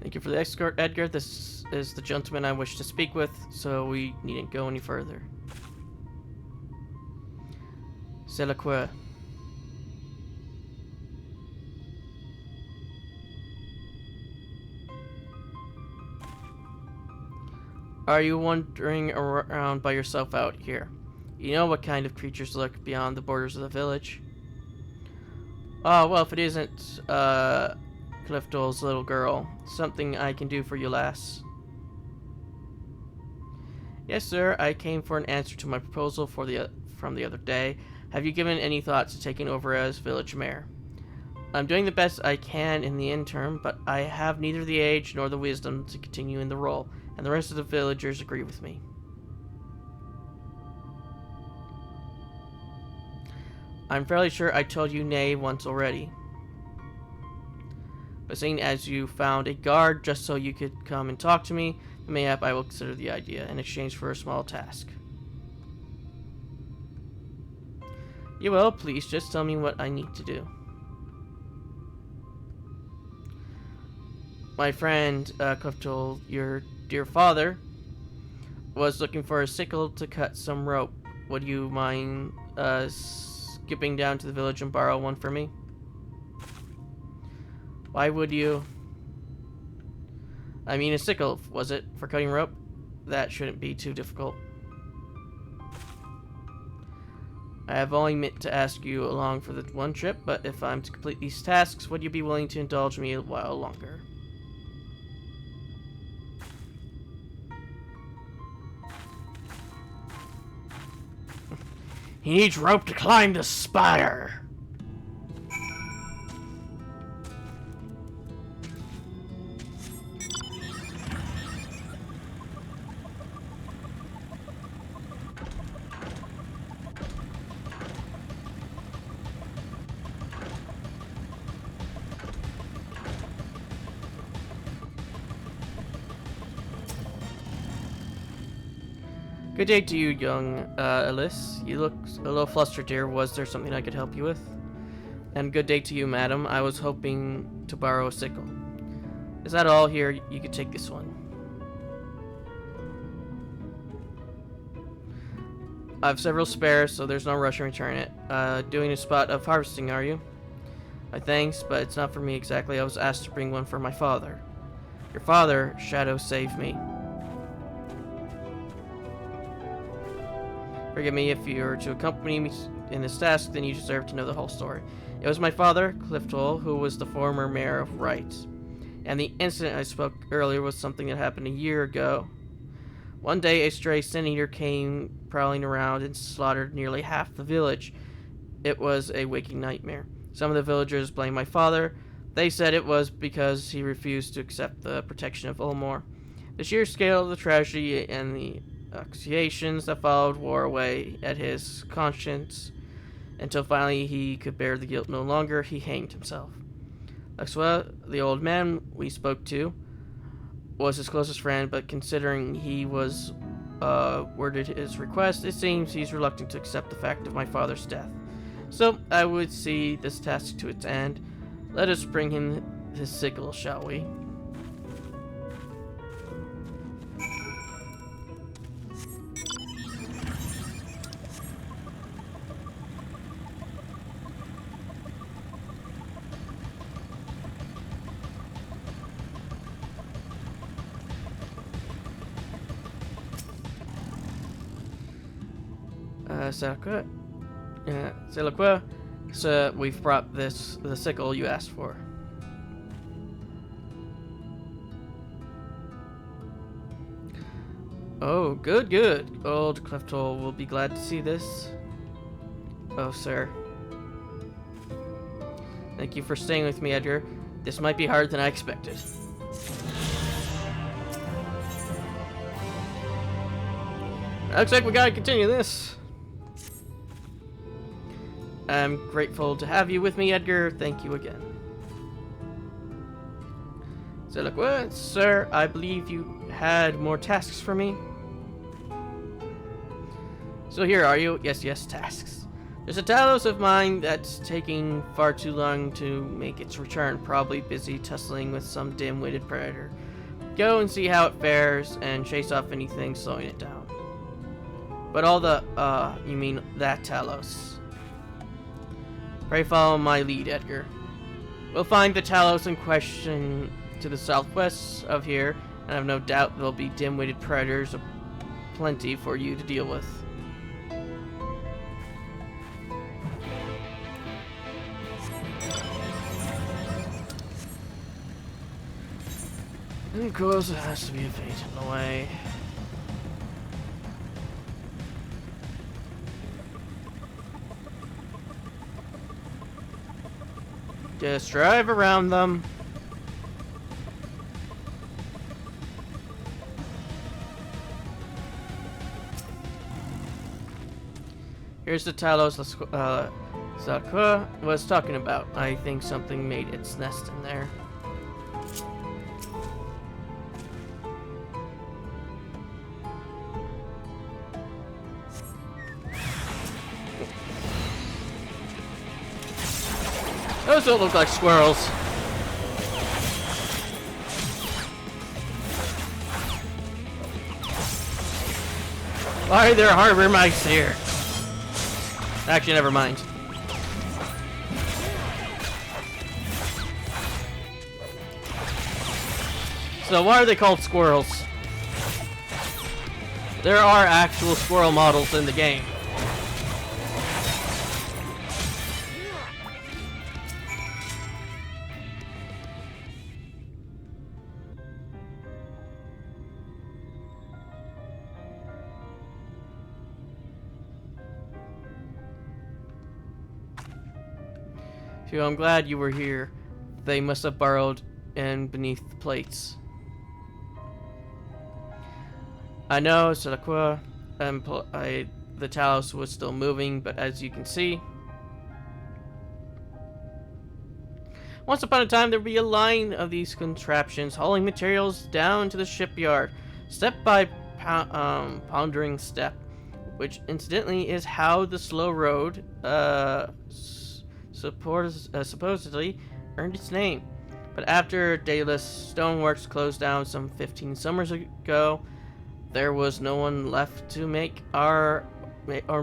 Thank you for the escort, Edgar. This is the gentleman I wish to speak with, so we needn't go any further. C'est la quoi? Are you wandering around by yourself out here? You know what kind of creatures lurk beyond the borders of the village? Oh, well, if it isn't, Clifton's little girl. Something I can do for you, lass. Yes, sir. I came for an answer to my proposal from the other day. Have you given any thought to taking over as village mayor? I'm doing the best I can in the interim, but I have neither the age nor the wisdom to continue in the role, and the rest of the villagers agree with me. I'm fairly sure I told you nay once already. But seeing as you found a guard just so you could come and talk to me, mayhap I will consider the idea in exchange for a small task. You will, please just tell me what I need to do. My friend, Clifton, your dear father, was looking for a sickle to cut some rope. Would you mind, skipping down to the village and borrow one for me? Why would you? I mean, a sickle, was it, for cutting rope? That shouldn't be too difficult. I have only meant to ask you along for the one trip, but if I'm to complete these tasks, would you be willing to indulge me a while longer? He needs rope to climb the spire. Good day to you, young Alice. You look a little flustered, dear. Was there something I could help you with? And good day to you, madam. I was hoping to borrow a sickle. Is that all? Here, you could take this one. I have several spares, so there's no rush in return it. Doing a spot of harvesting, are you? My thanks, but it's not for me exactly. I was asked to bring one for my father. Your father, Shadow, saved me. Forgive me if you were to accompany me in this task, then you deserve to know the whole story. It was my father, Clifton, who was the former mayor of Wright. And the incident I spoke earlier was something that happened a year ago. One day, a stray sin eater came prowling around and slaughtered nearly half the village. It was a waking nightmare. Some of the villagers blamed my father. They said it was because he refused to accept the protection of Ulmore. The sheer scale of the tragedy and the accusations that followed wore away at his conscience until finally he could bear the guilt no longer. He hanged himself. Laxwa, the old man we spoke to, was his closest friend, but considering he was worded his request, it seems he's reluctant to accept the fact of my father's death. So I would see this task to its end. Let us bring him his sickle, shall we? C'est la quoi? So we've brought the sickle you asked for. Oh, good. Old Clifton will be glad to see this. Oh, sir. Thank you for staying with me, Edgar. This might be harder than I expected. Looks like we gotta continue this. I'm grateful to have you with me, Edgar. Thank you again. So look, what, sir? I believe you had more tasks for me. So here are you. Yes, tasks. There's a Talos of mine that's taking far too long to make its return. Probably busy tussling with some dim-witted predator. Go and see how it fares and chase off anything slowing it down. But all the, you mean that Talos. Pray follow my lead, Edgar. We'll find the Talos in question to the southwest of here, and I have no doubt there'll be dim-witted predators aplenty for you to deal with. And of course, there has to be a fate in the way. Just drive around them. Here's the Talos Zakua was talking about. I think something made its nest in there. Those don't look like squirrels. Why are there harbor mice here? Actually, never mind. So why are they called squirrels? There are actual squirrel models in the game. So I'm glad you were here. They must have burrowed in beneath the plates. I know, Salakua, the Talos was still moving, but as you can see, once upon a time there would be a line of these contraptions hauling materials down to the shipyard, step by pondering step, which incidentally is how the slow road supposedly earned its name. But after Daedalus Stoneworks closed down some 15 summers ago, there was no one left to make or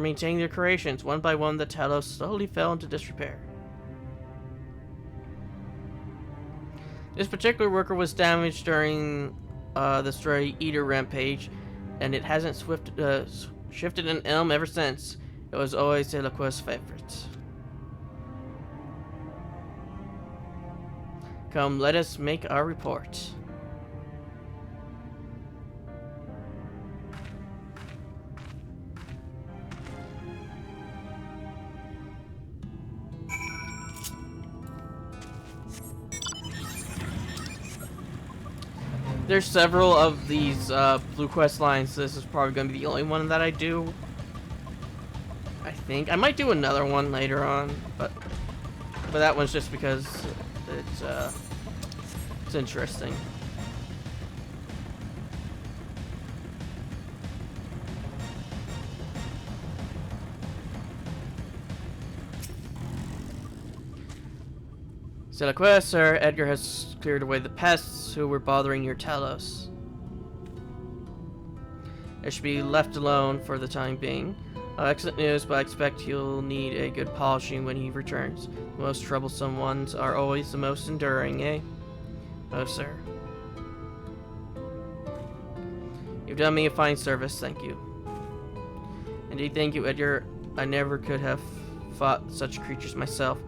maintain their creations. One by one, the Talos slowly fell into disrepair. This particular worker was damaged during the Stray Eater rampage, and it hasn't shifted an elm ever since. It was always Delaqua's favorite. Come, let us make our report. There's several of these blue quest lines. This is probably going to be the only one that I do. I think I might do another one later on, but that one's just because it's interesting. Selaqua, sir, Edgar has cleared away the pests who were bothering your Talos. It should be left alone for the time being. Excellent news, but I expect he'll need a good polishing when he returns. The most troublesome ones are always the most enduring, eh? Oh, sir. You've done me a fine service, thank you. Indeed, thank you, Edgar. I never could have fought such creatures myself,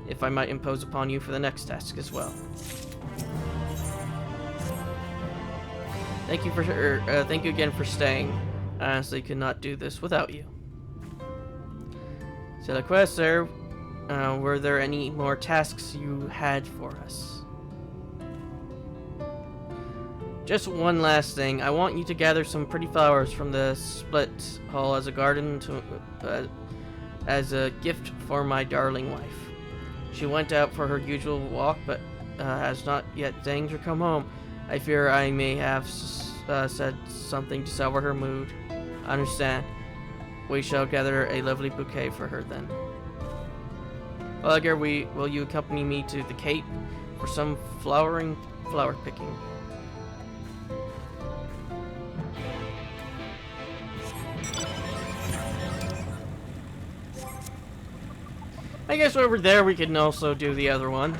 if I might impose upon you for the next task as well. Thank you again for staying. I honestly could not do this without you. Delacroix, sir, were there any more tasks you had for us? Just one last thing. I want you to gather some pretty flowers from the split hall as a garden as a gift for my darling wife. She went out for her usual walk, but has not yet deigned to come home. I fear I may have said something to sour her mood. I understand. We shall gather a lovely bouquet for her then. Gallagher, will you accompany me to the Cape for some flower picking? I guess over there we can also do the other one.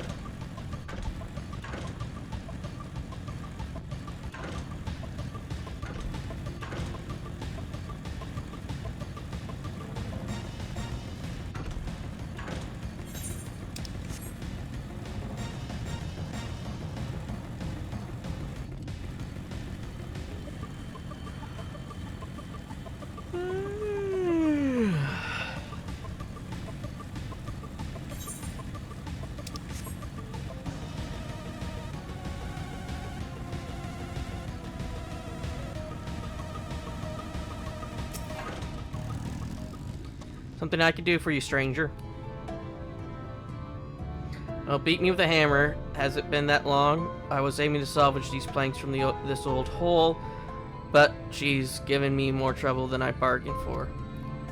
Something I could do for you, stranger. Well, beat me with a hammer. Has it been that long? I was aiming to salvage these planks from this old hole, but she's given me more trouble than I bargained for.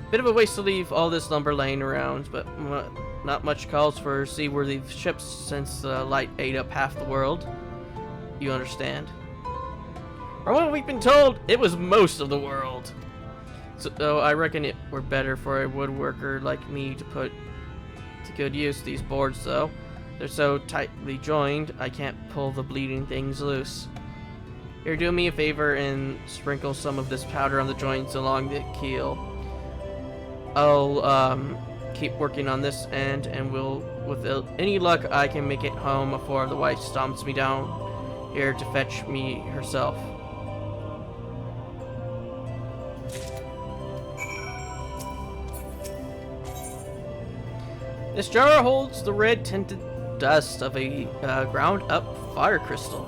Bit of a waste to leave all this lumber laying around, but not much calls for seaworthy ships since the light ate up half the world. You understand? From what we've been told, it was most of the world. So I reckon it were better for a woodworker like me to put to good use. These boards, though, they're so tightly joined, I can't pull the bleeding things loose. Here, do me a favor and sprinkle some of this powder on the joints along the keel. I'll keep working on this end, and with any luck, I can make it home before the wife stomps me down here to fetch me herself. This jar holds the red tinted dust of a ground up fire crystal.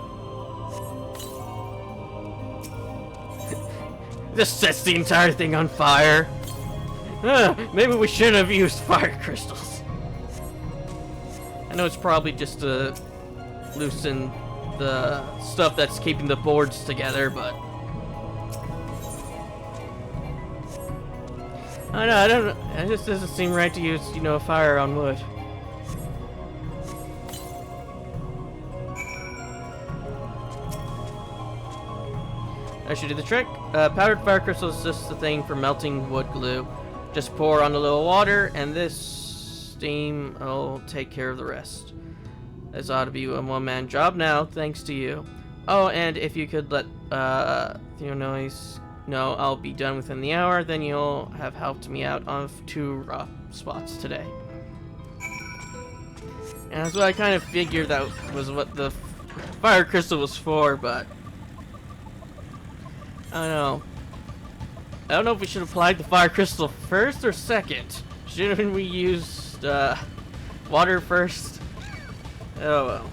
This sets the entire thing on fire. Maybe we shouldn't have used fire crystals. I know it's probably just to loosen the stuff that's keeping the boards together, but I don't know. It just doesn't seem right to use, fire on wood. That should do the trick. Powdered fire crystal is just the thing for melting wood glue. Just pour on a little water, and this steam will take care of the rest. This ought to be a one-man job now, thanks to you. Oh, and if you could let Theonoise know I'll be done within the hour, then you'll have helped me out on 2 rough spots today. And that's what I kind of figured that was what the fire crystal was for, but I don't know if we should have applied the fire crystal first or second. Shouldn't we used water first? Oh well.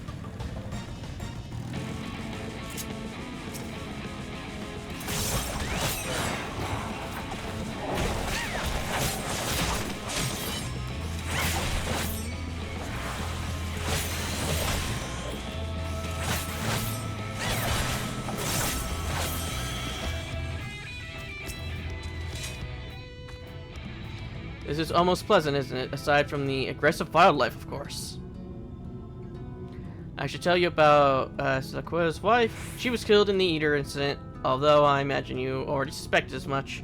This is almost pleasant, isn't it? Aside from the aggressive wildlife, of course. I should tell you about Delacroix's wife. She was killed in the Eater incident, although I imagine you already suspected as much.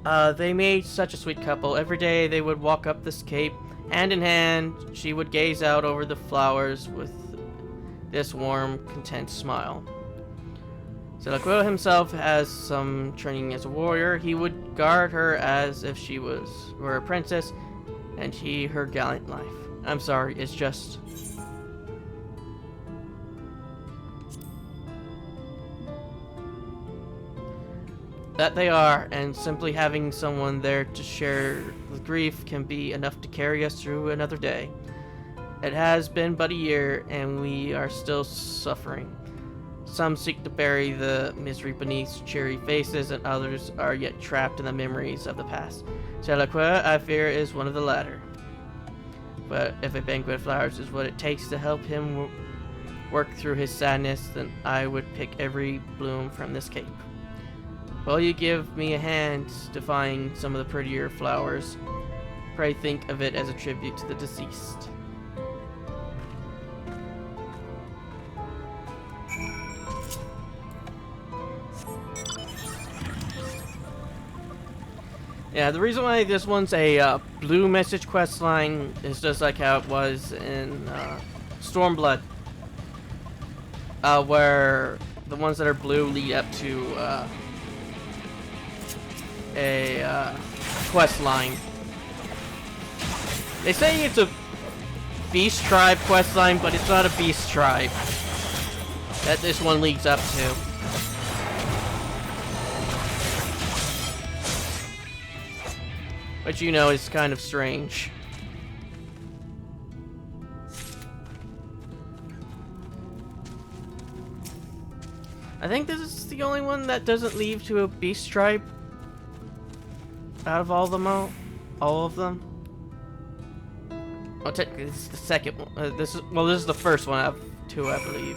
They made such a sweet couple. Every day they would walk up this cape, hand in hand. She would gaze out over the flowers with this warm, content smile. Delacroix himself has some training as a warrior. He would guard her as if she were a princess, and he her gallant life. I'm sorry, it's just... That they are, and simply having someone there to share the grief can be enough to carry us through another day. It has been but a year, and we are still suffering. Some seek to bury the misery beneath cheery faces, and others are yet trapped in the memories of the past. Delacroix, I fear, is one of the latter. But if a banquet of flowers is what it takes to help him work through his sadness, then I would pick every bloom from this cape. Will you give me a hand to find some of the prettier flowers? Pray think of it as a tribute to the deceased. Yeah, the reason why this one's a blue message quest line is just like how it was in Stormblood, where the ones that are blue lead up to a quest line. They say it's a beast tribe quest line, but it's not a beast tribe that this one leads up to. Which, you know, is kind of strange. I think this is the only one that doesn't lead to a beast tribe out of all of them. Oh, technically, this is the second one. This is the first one out of two, I believe.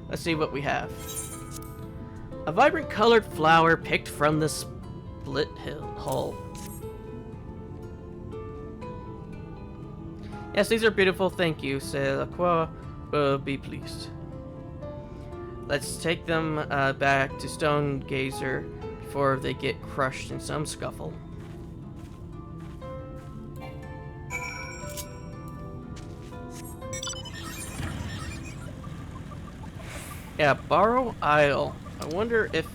Let's see what we have. A vibrant colored flower picked from the split hull. Yes, these are beautiful, thank you. Delacroix will be pleased. Let's take them back to Stone Gazer before they get crushed in some scuffle. Yeah, Borrow Isle. I wonder if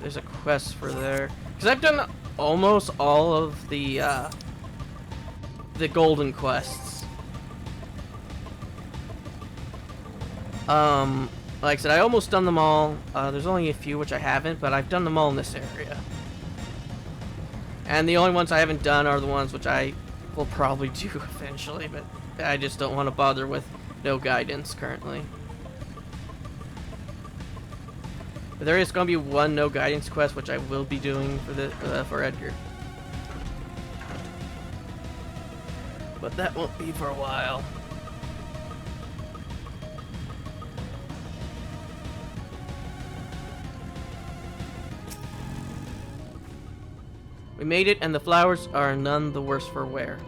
there's a quest for there, because I've done almost all of the golden quests. Like I said, I almost done them all. There's only a few which I haven't, but I've done them all in this area. And the only ones I haven't done are the ones which I will probably do eventually, but I just don't want to bother with no guidance currently. But there is going to be one no guidance quest which I will be doing for Edgar. But that won't be for a while. We made it, and the flowers are none the worse for wear.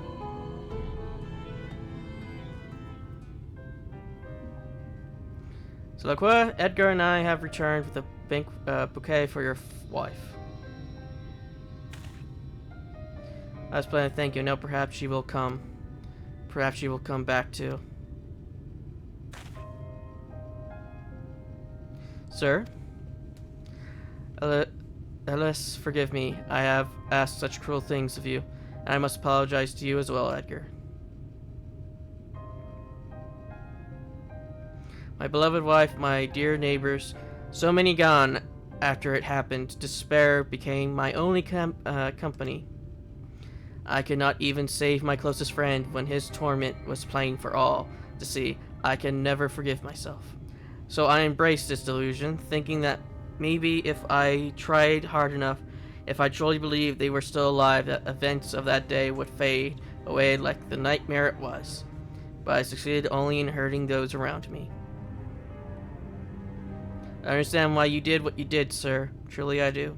So, Delacroix, Edgar and I have returned with a bouquet for your wife. I was planning to thank you. Now perhaps she will come. Perhaps she will come back too. Sir? Alas, forgive me. I have asked such cruel things of you, and I must apologize to you as well, Edgar. My beloved wife, my dear neighbors, so many gone after it happened, despair became my only company. I could not even save my closest friend when his torment was plain for all to see. I can never forgive myself. So I embraced this delusion, thinking that maybe if I tried hard enough, if I truly believed they were still alive, that events of that day would fade away like the nightmare it was. But I succeeded only in hurting those around me. I understand why you did what you did, sir. Truly I do.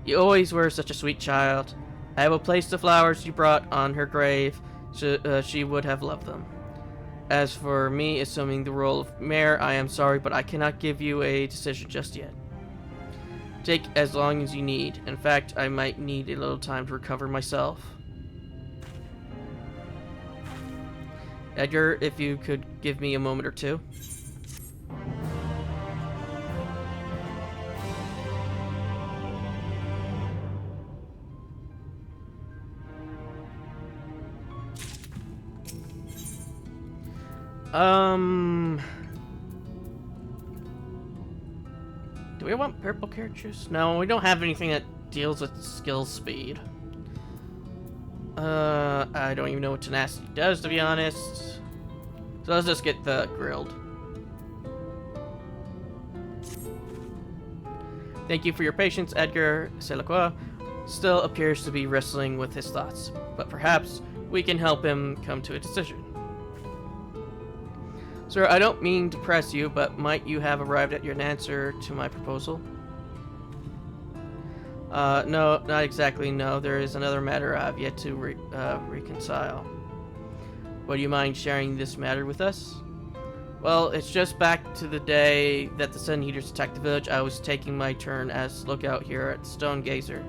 You always were such a sweet child. I will place the flowers you brought on her grave, so she would have loved them. As for me assuming the role of mayor, I am sorry, but I cannot give you a decision just yet. Take as long as you need. In fact, I might need a little time to recover myself. Edgar, if you could give me a moment or two. Do we want purple carrot juice? No, we don't have anything that deals with skill speed. I don't even know what tenacity does, to be honest. So let's just get the grilled. Thank you for your patience, Edgar. Selacqua still appears to be wrestling with his thoughts, but perhaps we can help him come to a decision. Sir, I don't mean to press you, but might you have arrived at your answer to my proposal? No, not exactly, no. There is another matter I have yet to reconcile. Would you mind sharing this matter with us? Well, it's just back to the day that the Sun Eaters attacked the village. I was taking my turn as lookout here at Stone Gazer.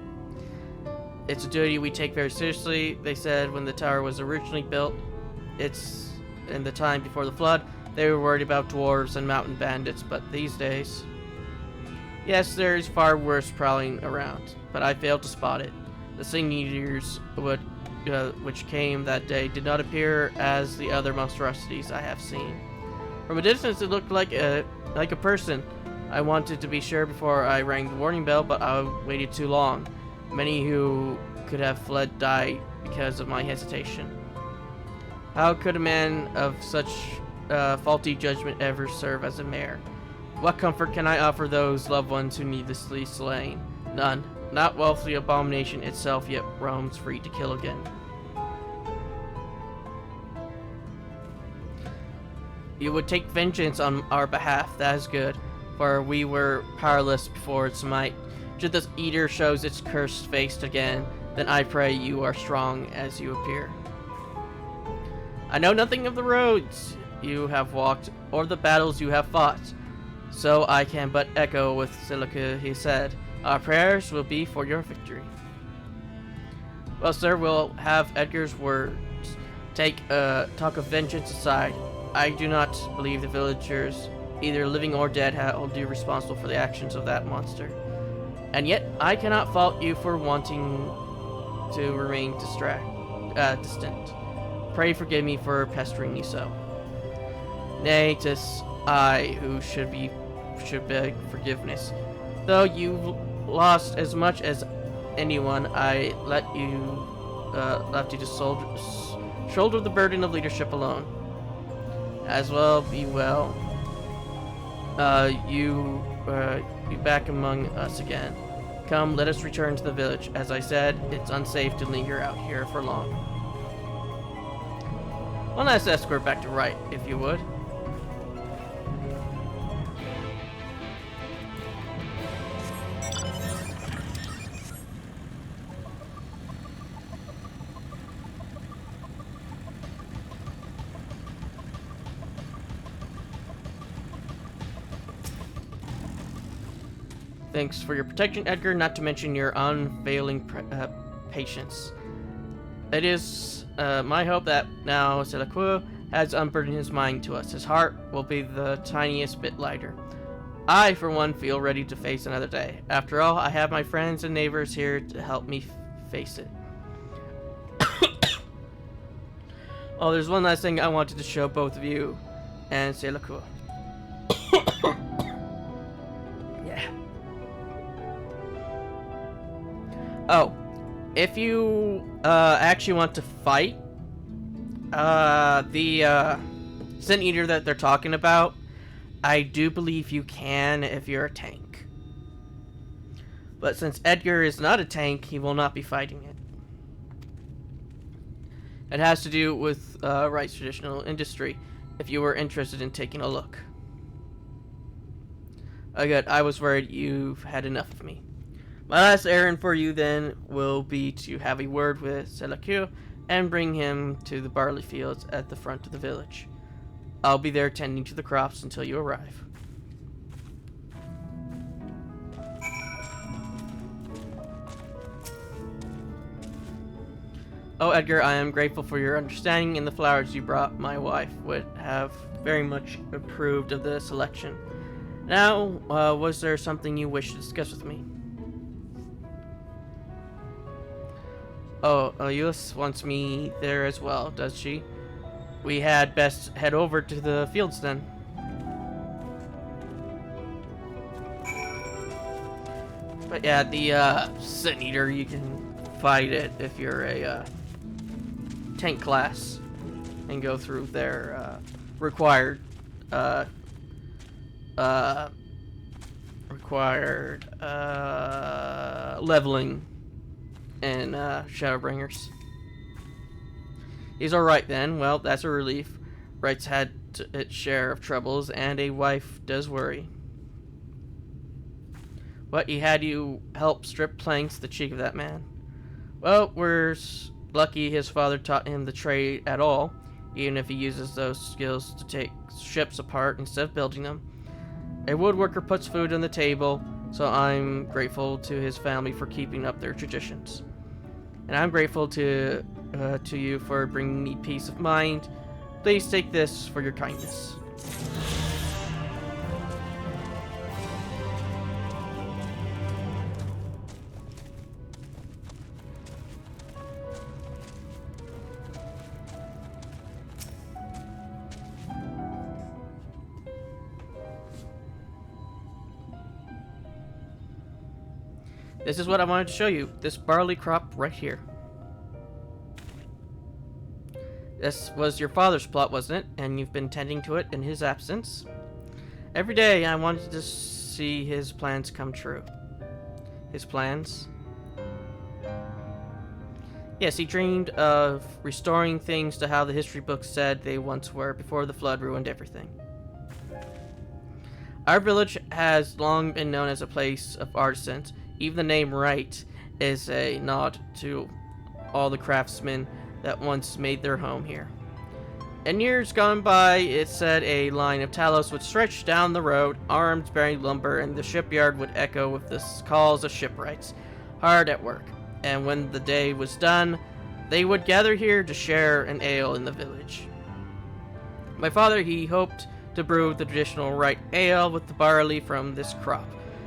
It's a duty we take very seriously. They said when the tower was originally built, it's in the time before the flood, they were worried about dwarves and mountain bandits, but these days... Yes, there's far worse prowling around, but I failed to spot it. The Sun Eaters which came that day did not appear as the other monstrosities I have seen. From a distance, it looked like a person. I wanted to be sure before I rang the warning bell, but I waited too long. Many who could have fled died because of my hesitation. How could a man of such faulty judgment ever serve as a mayor? What comfort can I offer those loved ones who needlessly slain? None. Not while the abomination itself yet roams free to kill again. You would take vengeance on our behalf, that is good, for we were powerless before its might. Should this eater shows its cursed face again, then I pray you are strong as you appear. I know nothing of the roads you have walked, or the battles you have fought, so I can but echo with Selacqua. He said, our prayers will be for your victory. Well, sir, we'll have Edgar's words. Take talk of vengeance aside. I do not believe the villagers, either living or dead, hold you responsible for the actions of that monster. And yet, I cannot fault you for wanting to remain distant. Pray forgive me for pestering you so. Nay, 'tis I who should beg forgiveness. Though you've lost as much as anyone, I left you to shoulder the burden of leadership alone. As well be well. You be back among us again. Come, let us return to the village. As I said, it's unsafe to linger out here for long. One last escort back to right, if you would. Thanks for your protection, Edgar, not to mention your unfailing patience. It is my hope that now Selacqua has unburdened his mind to us. His heart will be the tiniest bit lighter. I, for one, feel ready to face another day. After all, I have my friends and neighbors here to help me face it. Oh, there's one last thing I wanted to show both of you and Selacqua. Oh, if you actually want to fight the Sun Eater that they're talking about, I do believe you can if you're a tank. But since Edgar is not a tank, he will not be fighting it. It has to do with Wright's traditional industry, if you were interested in taking a look. Oh, good. I was worried you've had enough of me. My last errand for you, then, will be to have a word with Selacqua and bring him to the barley fields at the front of the village. I'll be there tending to the crops until you arrive. Oh, Edgar, I am grateful for your understanding, and the flowers you brought my wife would have very much approved of the selection. Now, was there something you wish to discuss with me? Oh, Euless wants me there as well, does she? We had best head over to the fields then. But yeah, the Sin Eater, you can fight it if you're a tank class and go through their required leveling and Shadowbringers. He's alright then. Well, that's a relief. Wright's had its share of troubles, and a wife does worry. What, he had you help strip planks the cheek of that man? Well, we're lucky his father taught him the trade at all, even if he uses those skills to take ships apart instead of building them. A woodworker puts food on the table, so I'm grateful to his family for keeping up their traditions. And I'm grateful to you for bringing me peace of mind. Please take this for your kindness. This is what I wanted to show you. This barley crop right here. This was your father's plot, wasn't it? And you've been tending to it in his absence. Every day I wanted to see his plans come true. His plans? Yes, he dreamed of restoring things to how the history books said they once were before the flood ruined everything. Our village has long been known as a place of artisans. Even the name Wright is a nod to all the craftsmen that once made their home here. In years gone by, it said a line of Talos would stretch down the road, arms bearing lumber, and the shipyard would echo with the calls of shipwrights, hard at work. And when the day was done, they would gather here to share an ale in the village. My father, he hoped to brew the traditional Wright ale with the barley from this crop,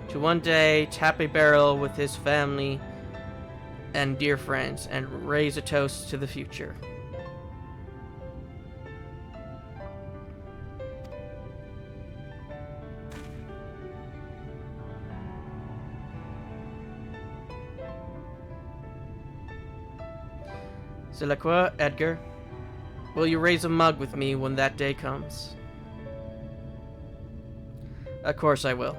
to one day tap a barrel with his family and dear friends, and raise a toast to the future. C'est la quoi, Edgar? Will you raise a mug with me when that day comes? Of course I will.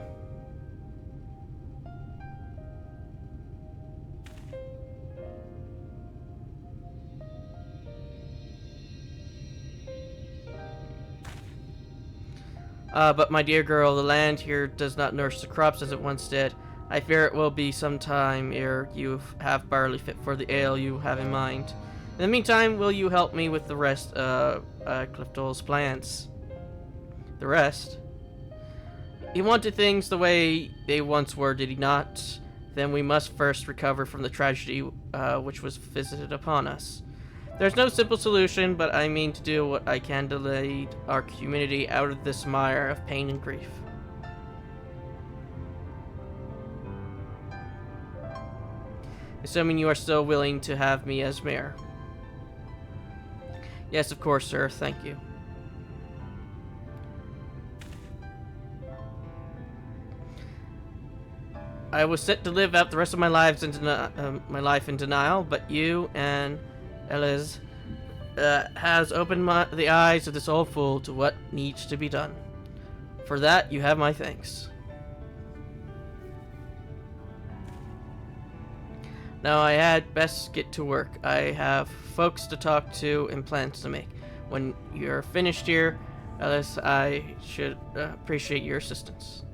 But my dear girl, the land here does not nourish the crops as it once did. I fear it will be some time ere you have barley fit for the ale you have in mind. In the meantime, will you help me with the rest of Clifton's plans? The rest? He wanted things the way they once were, did he not? Then we must first recover from the tragedy which was visited upon us. There's no simple solution, but I mean to do what I can to lead our community out of this mire of pain and grief. Assuming you are still willing to have me as mayor. Yes, of course, sir. Thank you. I was set to live out the rest of my life in denial, but you and Eliz has opened the eyes of this old fool to what needs to be done. For that, you have my thanks. Now I had best get to work. I have folks to talk to and plans to make. When you're finished here, Eliz, I should appreciate your assistance.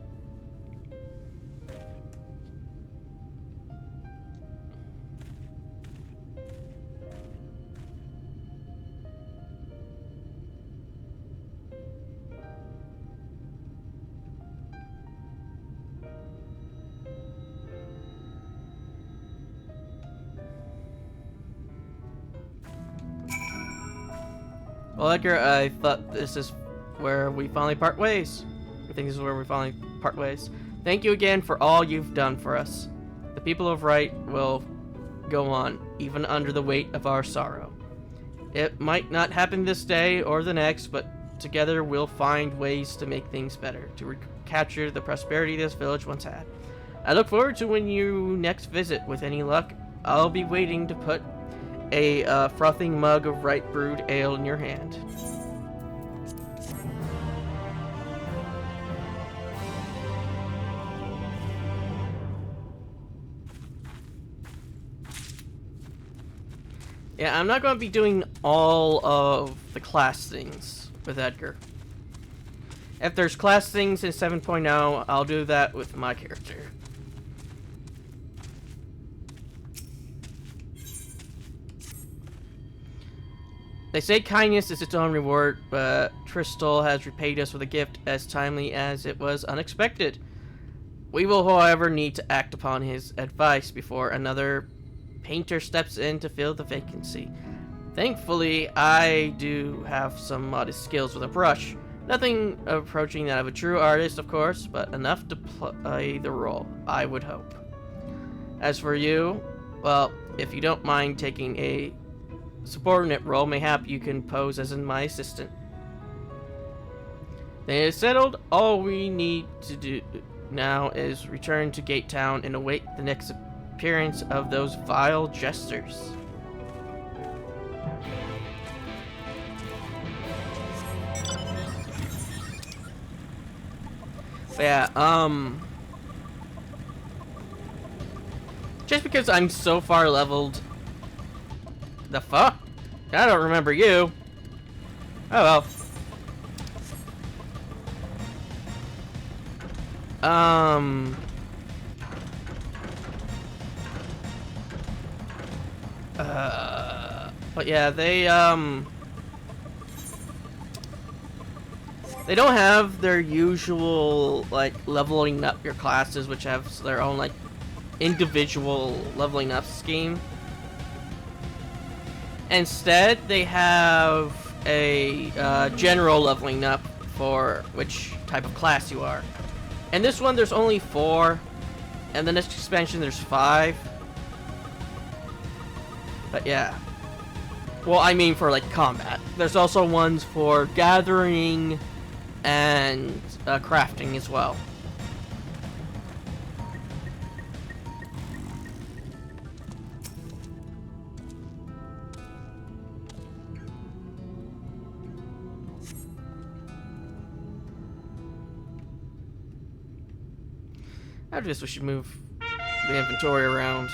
Well, Edgar, I thought this is where we finally part ways. I think this is where we finally part ways. Thank you again for all you've done for us. The people of Wright will go on, even under the weight of our sorrow. It might not happen this day or the next, but together we'll find ways to make things better, to recapture the prosperity this village once had. I look forward to when you next visit. With any luck, I'll be waiting to put a frothing mug of right brewed ale in your hand. Yeah, I'm not going to be doing all of the class things with Edgar. If there's class things in 7.0, I'll do that with my character. They say kindness is its own reward, but Tristal has repaid us with a gift as timely as it was unexpected. We will, however, need to act upon his advice before another painter steps in to fill the vacancy. Thankfully, I do have some modest skills with a brush. Nothing approaching that of a true artist, of course, but enough to play the role, I would hope. As for you, well, if you don't mind taking a subordinate role, mayhap you can pose as in my assistant. Then it is settled. All we need to do now is return to Gate Town and await the next appearance of those vile jesters. But yeah, just because I'm so far leveled. The fuck? I don't remember you. Oh well. But yeah, they don't have their usual, like, leveling up your classes, which have their own, like, individual leveling up scheme. Instead, they have a general leveling up for which type of class you are. And this one, there's only 4. And the next expansion, there's 5. But yeah. Well, I mean for, like, combat. There's also ones for gathering and crafting as well. After this, we should move the inventory around.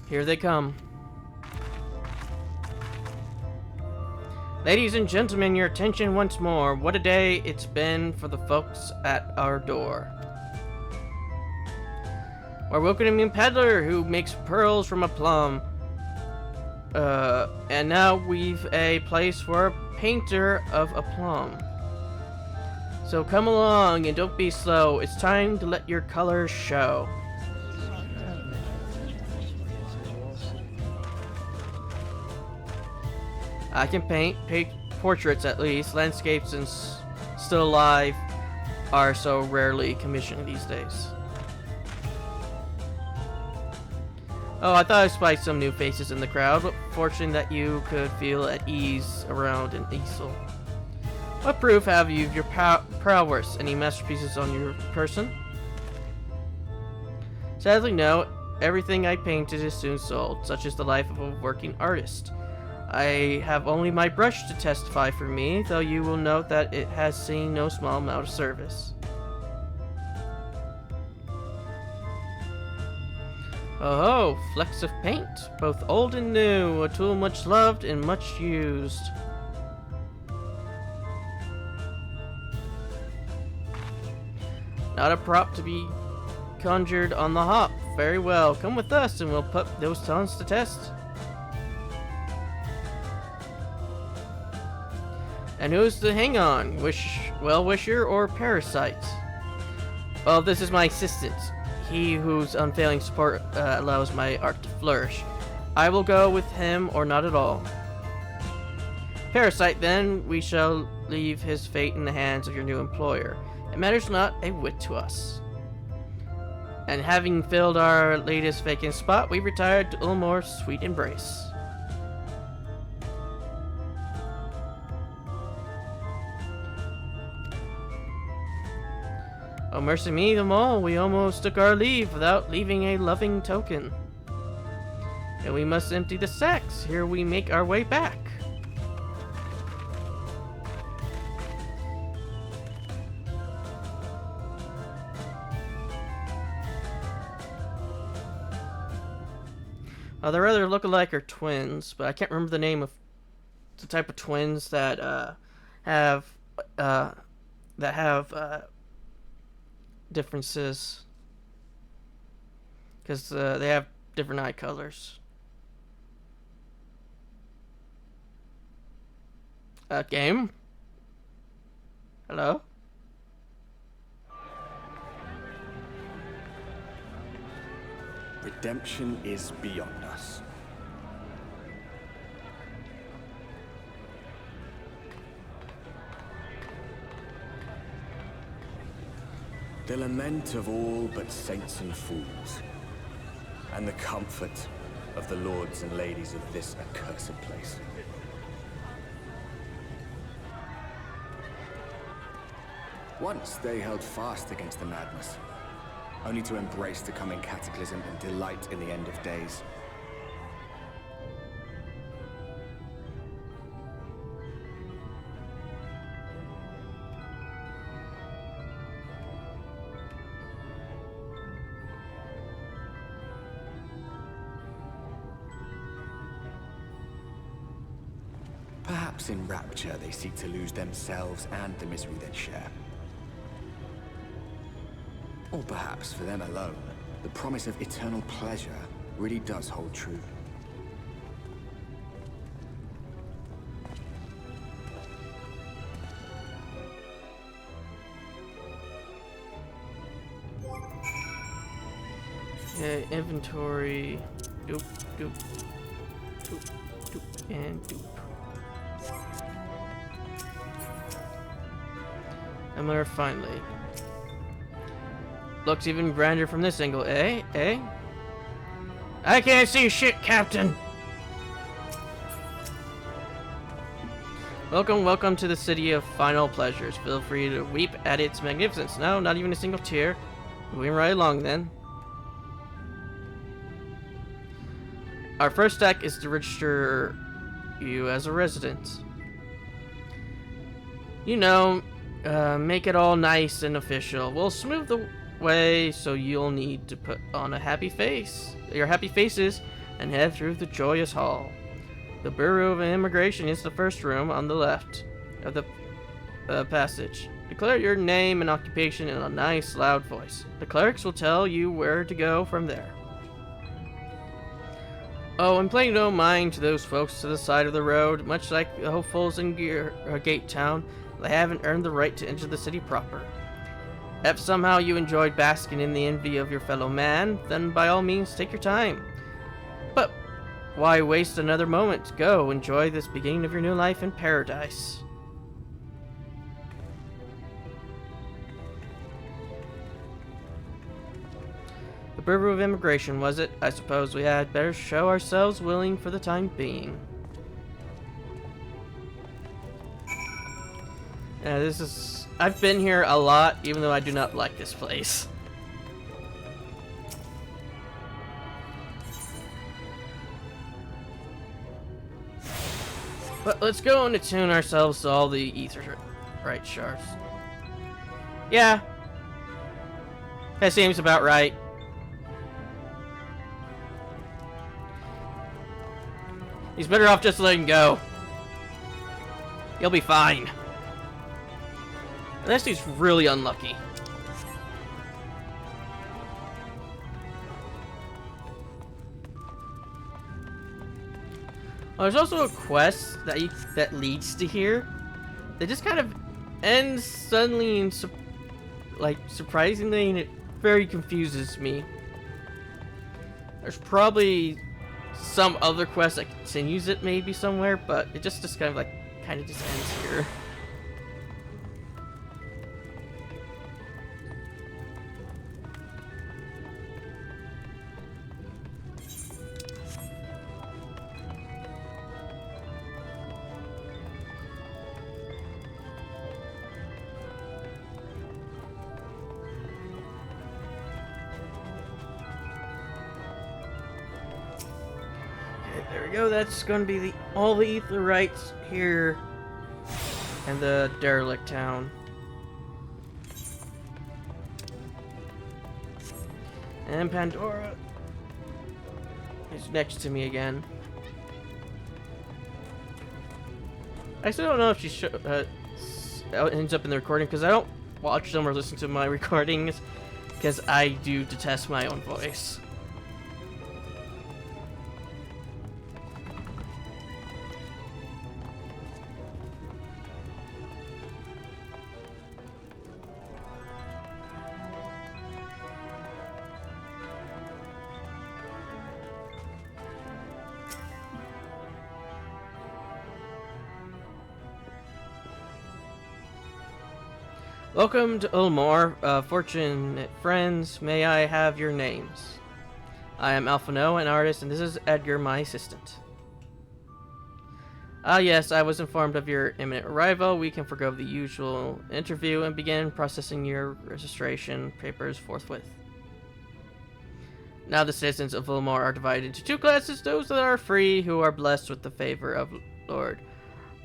Here they come. Ladies and gentlemen, your attention once more. What a day it's been for the folks at our door. We're welcoming a peddler who makes pearls from a plum. And now we've a place for a painter of a plum. So come along and don't be slow. It's time to let your colors show. I can paint portraits at least. Landscapes and still alive are so rarely commissioned these days. Oh, I thought I spied some new faces in the crowd, but fortunate that you could feel at ease around an easel. What proof have you of your prowess? Any masterpieces on your person? Sadly, no. Everything I painted is soon sold. Such is the life of a working artist. I have only my brush to testify for me, though you will note that it has seen no small amount of service. Oh, flecks of paint, both old and new, a tool much loved and much used. Not a prop to be conjured on the hop. Very well, come with us and we'll put those talents to test. And who's the hang-on? Well-wisher or parasite? Well, this is my assistant. He whose unfailing support allows my art to flourish. I will go with him or not at all. Parasite, then, we shall leave his fate in the hands of your new employer. It matters not a whit to us. And having filled our latest vacant spot, we retired to Ulmore's sweet embrace. Oh, mercy me, them all. We almost took our leave without leaving a loving token. And we must empty the sacks. Here we make our way back. Their other look-alike are twins, but I can't remember the name of the type of twins that have differences, because they have different eye colors. Game? Hello? Redemption is beyond us. The lament of all but saints and fools, and the comfort of the lords and ladies of this accursed place. Once they held fast against the madness, only to embrace the coming cataclysm and delight in the end of days. Perhaps in rapture they seek to lose themselves and the misery they share. Or perhaps for them alone, the promise of eternal pleasure really does hold true. Okay, inventory. Doop, doop, doop, doop, and doop. Emler finally. Looks even grander from this angle, eh? Eh? I can't see shit, Captain! Welcome, welcome to the city of final pleasures. Feel free to weep at its magnificence. No, not even a single tear. Moving right along then. Our first step is to register you as a resident. You know, make it all nice and official. We'll smooth the way, so you'll need to put on a happy face, your happy faces, and head through the joyous hall. The Bureau of Immigration is the first room on the left of the passage. Declare your name and occupation in a nice, loud voice. The clerics will tell you where to go from there. Oh, and pay no mind to those folks to the side of the road. Much like the hopefuls in Gate Town, they haven't earned the right to enter the city proper. If somehow you enjoyed basking in the envy of your fellow man, then by all means take your time. But why waste another moment? Go, enjoy this beginning of your new life in paradise. The Bureau of Immigration, was it? I suppose we had better show ourselves willing for the time being. This is... I've been here a lot, even though I do not like this place. But let's go and attune ourselves to all the Aetheryte shards. Yeah. That seems about right. He's better off just letting go. He'll be fine. Unless he's really unlucky. Oh, there's also a quest that leads to here. That just kind of ends suddenly and surprisingly, and it very confuses me. There's probably some other quest that continues it maybe somewhere, but it just kind of just ends here. There we go. That's going to be all the Aetherites here in the derelict town. And Pandora is next to me again. I still don't know if she ends up in the recording because I don't watch them or listen to my recordings because I do detest my own voice. Welcome to Ulmore, fortunate friends. May I have your names? I am Alphino, an artist, and this is Edgar, my assistant. Ah yes, I was informed of your imminent arrival. We can forgo the usual interview and begin processing your registration papers forthwith. Now the citizens of Ulmore are divided into two classes, those that are free, who are blessed with the favor of Lord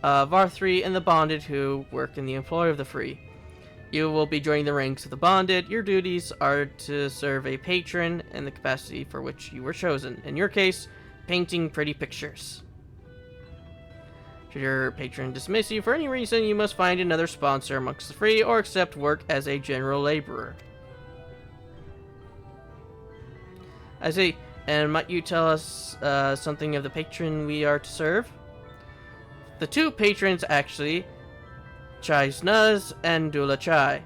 Varthri, and the bonded, who work in the employ of the free. You will be joining the ranks of the bonded. Your duties are to serve a patron in the capacity for which you were chosen. In your case, painting pretty pictures. Should your patron dismiss you for any reason, you must find another sponsor amongst the free or accept work as a general laborer. I see. And might you tell us something of the patron we are to serve? The two patrons, actually, Chai's Nuz and Dula Chai,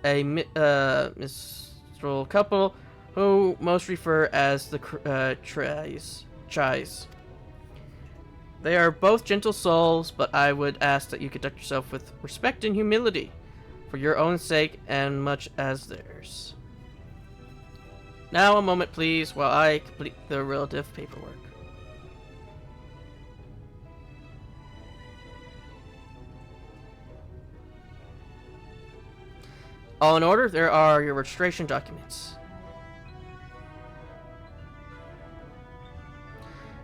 a minstrel couple who most refer as the Chais. They are both gentle souls, but I would ask that you conduct yourself with respect and humility, for your own sake and much as theirs. Now a moment please, while I complete the relative paperwork. All in order, there are your registration documents.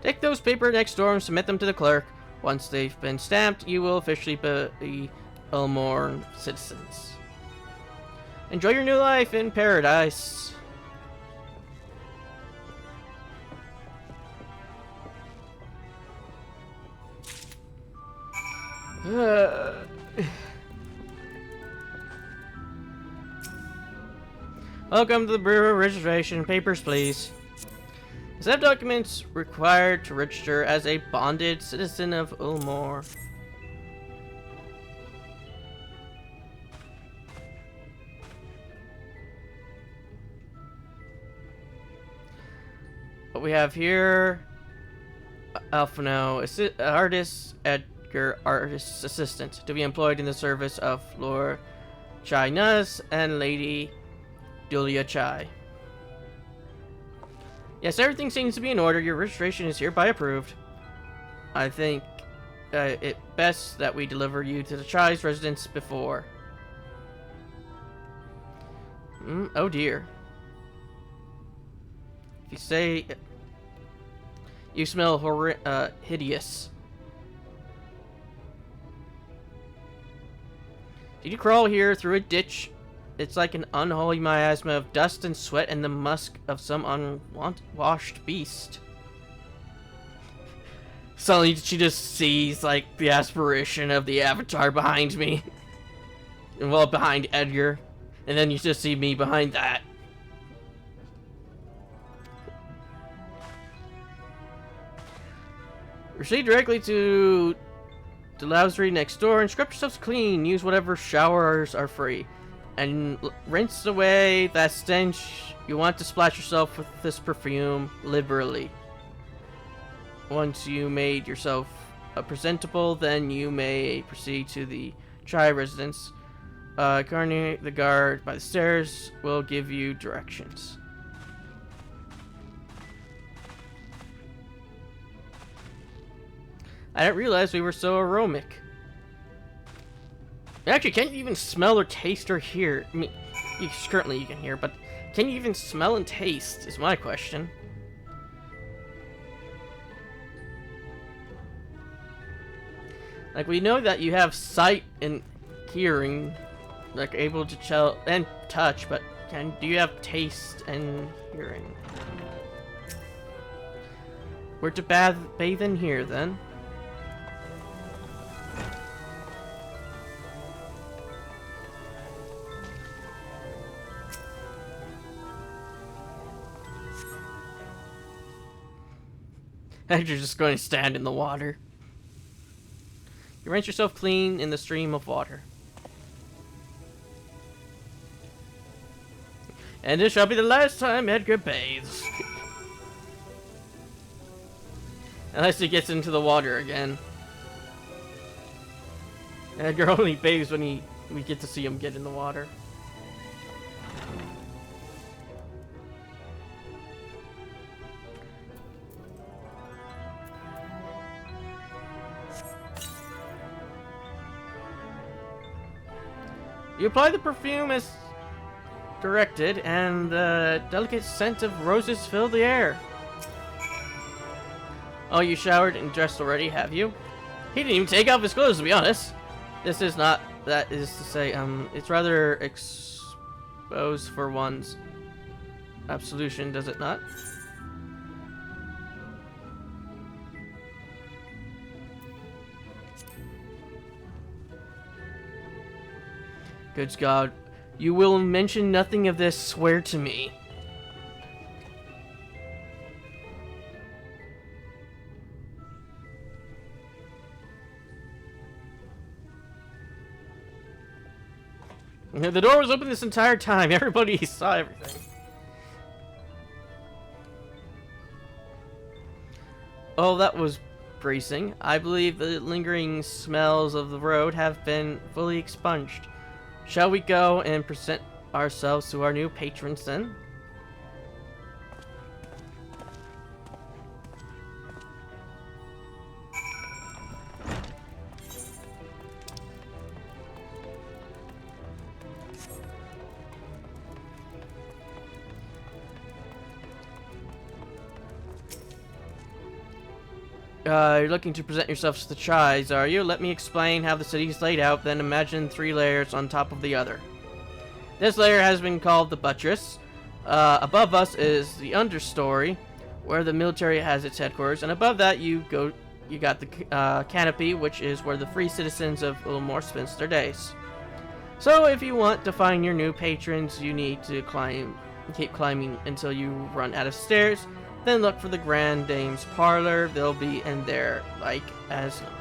Take those papers next door and submit them to the clerk. Once they've been stamped, you will officially be Ulmore citizens. Enjoy your new life in paradise. Welcome to the brewer registration. Papers, please. Accept documents required to register as a bonded citizen of Ulmore. What we have here, Alphino, artist, Edgar, artist's assistant, to be employed in the service of Lord Chai Nuz and Lady Dulia Chai. Yes, everything seems to be in order. Your registration is hereby approved. I think it best that we deliver you to the Chai's residence before. Oh dear. If you say you smell hideous. Did you crawl here through a ditch? It's like an unholy miasma of dust and sweat and the musk of some unwashed beast. Suddenly she just sees, like, the aspiration of the avatar behind me. And well, behind Edgar. And then you just see me behind that. Proceed directly to the lavatory next door and scrub yourselves clean. Use whatever showers are free. And rinse away that stench. You want to splash yourself with this perfume liberally. Once you made yourself presentable, then you may proceed to the Chai residence. Garnier, the guard by the stairs, will give you directions. I didn't realize we were so aromatic. Actually, can't you even smell or taste or hear? I mean, currently you can hear, but can you even smell and taste is my question. Like, we know that you have sight and hearing, like able to tell and touch, but do you have taste and hearing? We're to bathe in here then. And you're just going to stand in the water. You rinse yourself clean in the stream of water. And this shall be the last time Edgar bathes. Unless he gets into the water again. Edgar only bathes when we get to see him get in the water. You apply the perfume as directed, and the delicate scent of roses fill the air. Oh, you showered and dressed already, have you? He didn't even take off his clothes, to be honest. This is not, that is to say, it's rather exposed for one's absolution, does it not? Good God, you will mention nothing of this, swear to me. The door was open this entire time. Everybody saw everything. Oh, that was bracing. I believe the lingering smells of the road have been fully expunged. Shall we go and present ourselves to our new patrons then? You're looking to present yourselves to the Chais, are you? Let me explain how the city is laid out, then imagine 3 layers on top of the other. This layer has been called the buttress. Above us is the understory, where the military has its headquarters, and above that you got the canopy, which is where the free citizens of Ulmore spend their days. So if you want to find your new patrons, you need to keep climbing until you run out of stairs. Then look for the Grand Dame's parlor. They'll be in there like as not.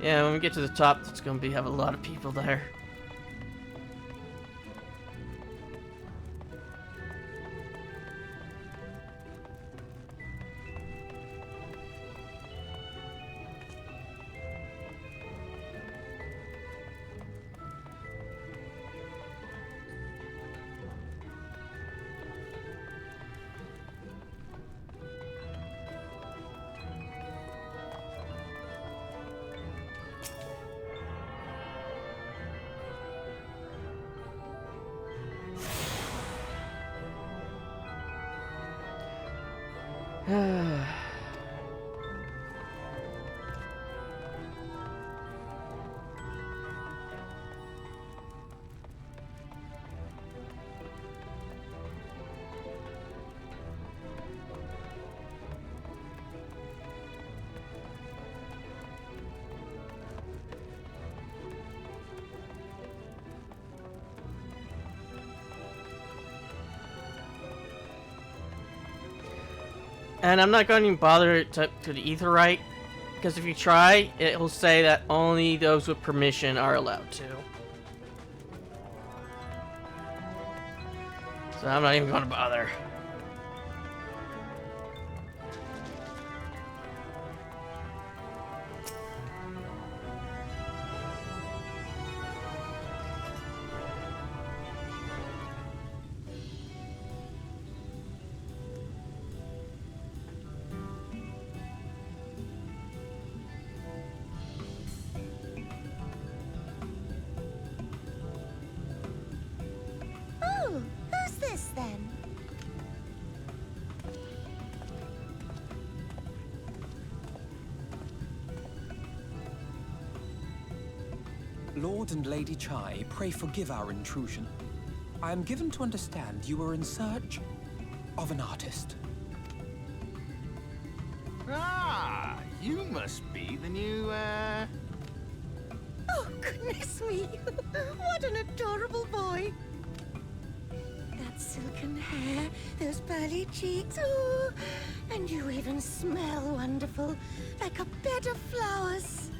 Yeah, when we get to the top, it's gonna have a lot of people there. And I'm not going to even bother to the Aetheryte, because if you try, it will say that only those with permission are allowed to. So I'm not even going to bother. Lord and Lady Chai, pray forgive our intrusion. I am given to understand you were in search of an artist. Ah, you must be the new, Oh, goodness me! What an adorable boy! That silken hair, those pearly cheeks, oh! And you even smell wonderful, like a bed of flowers.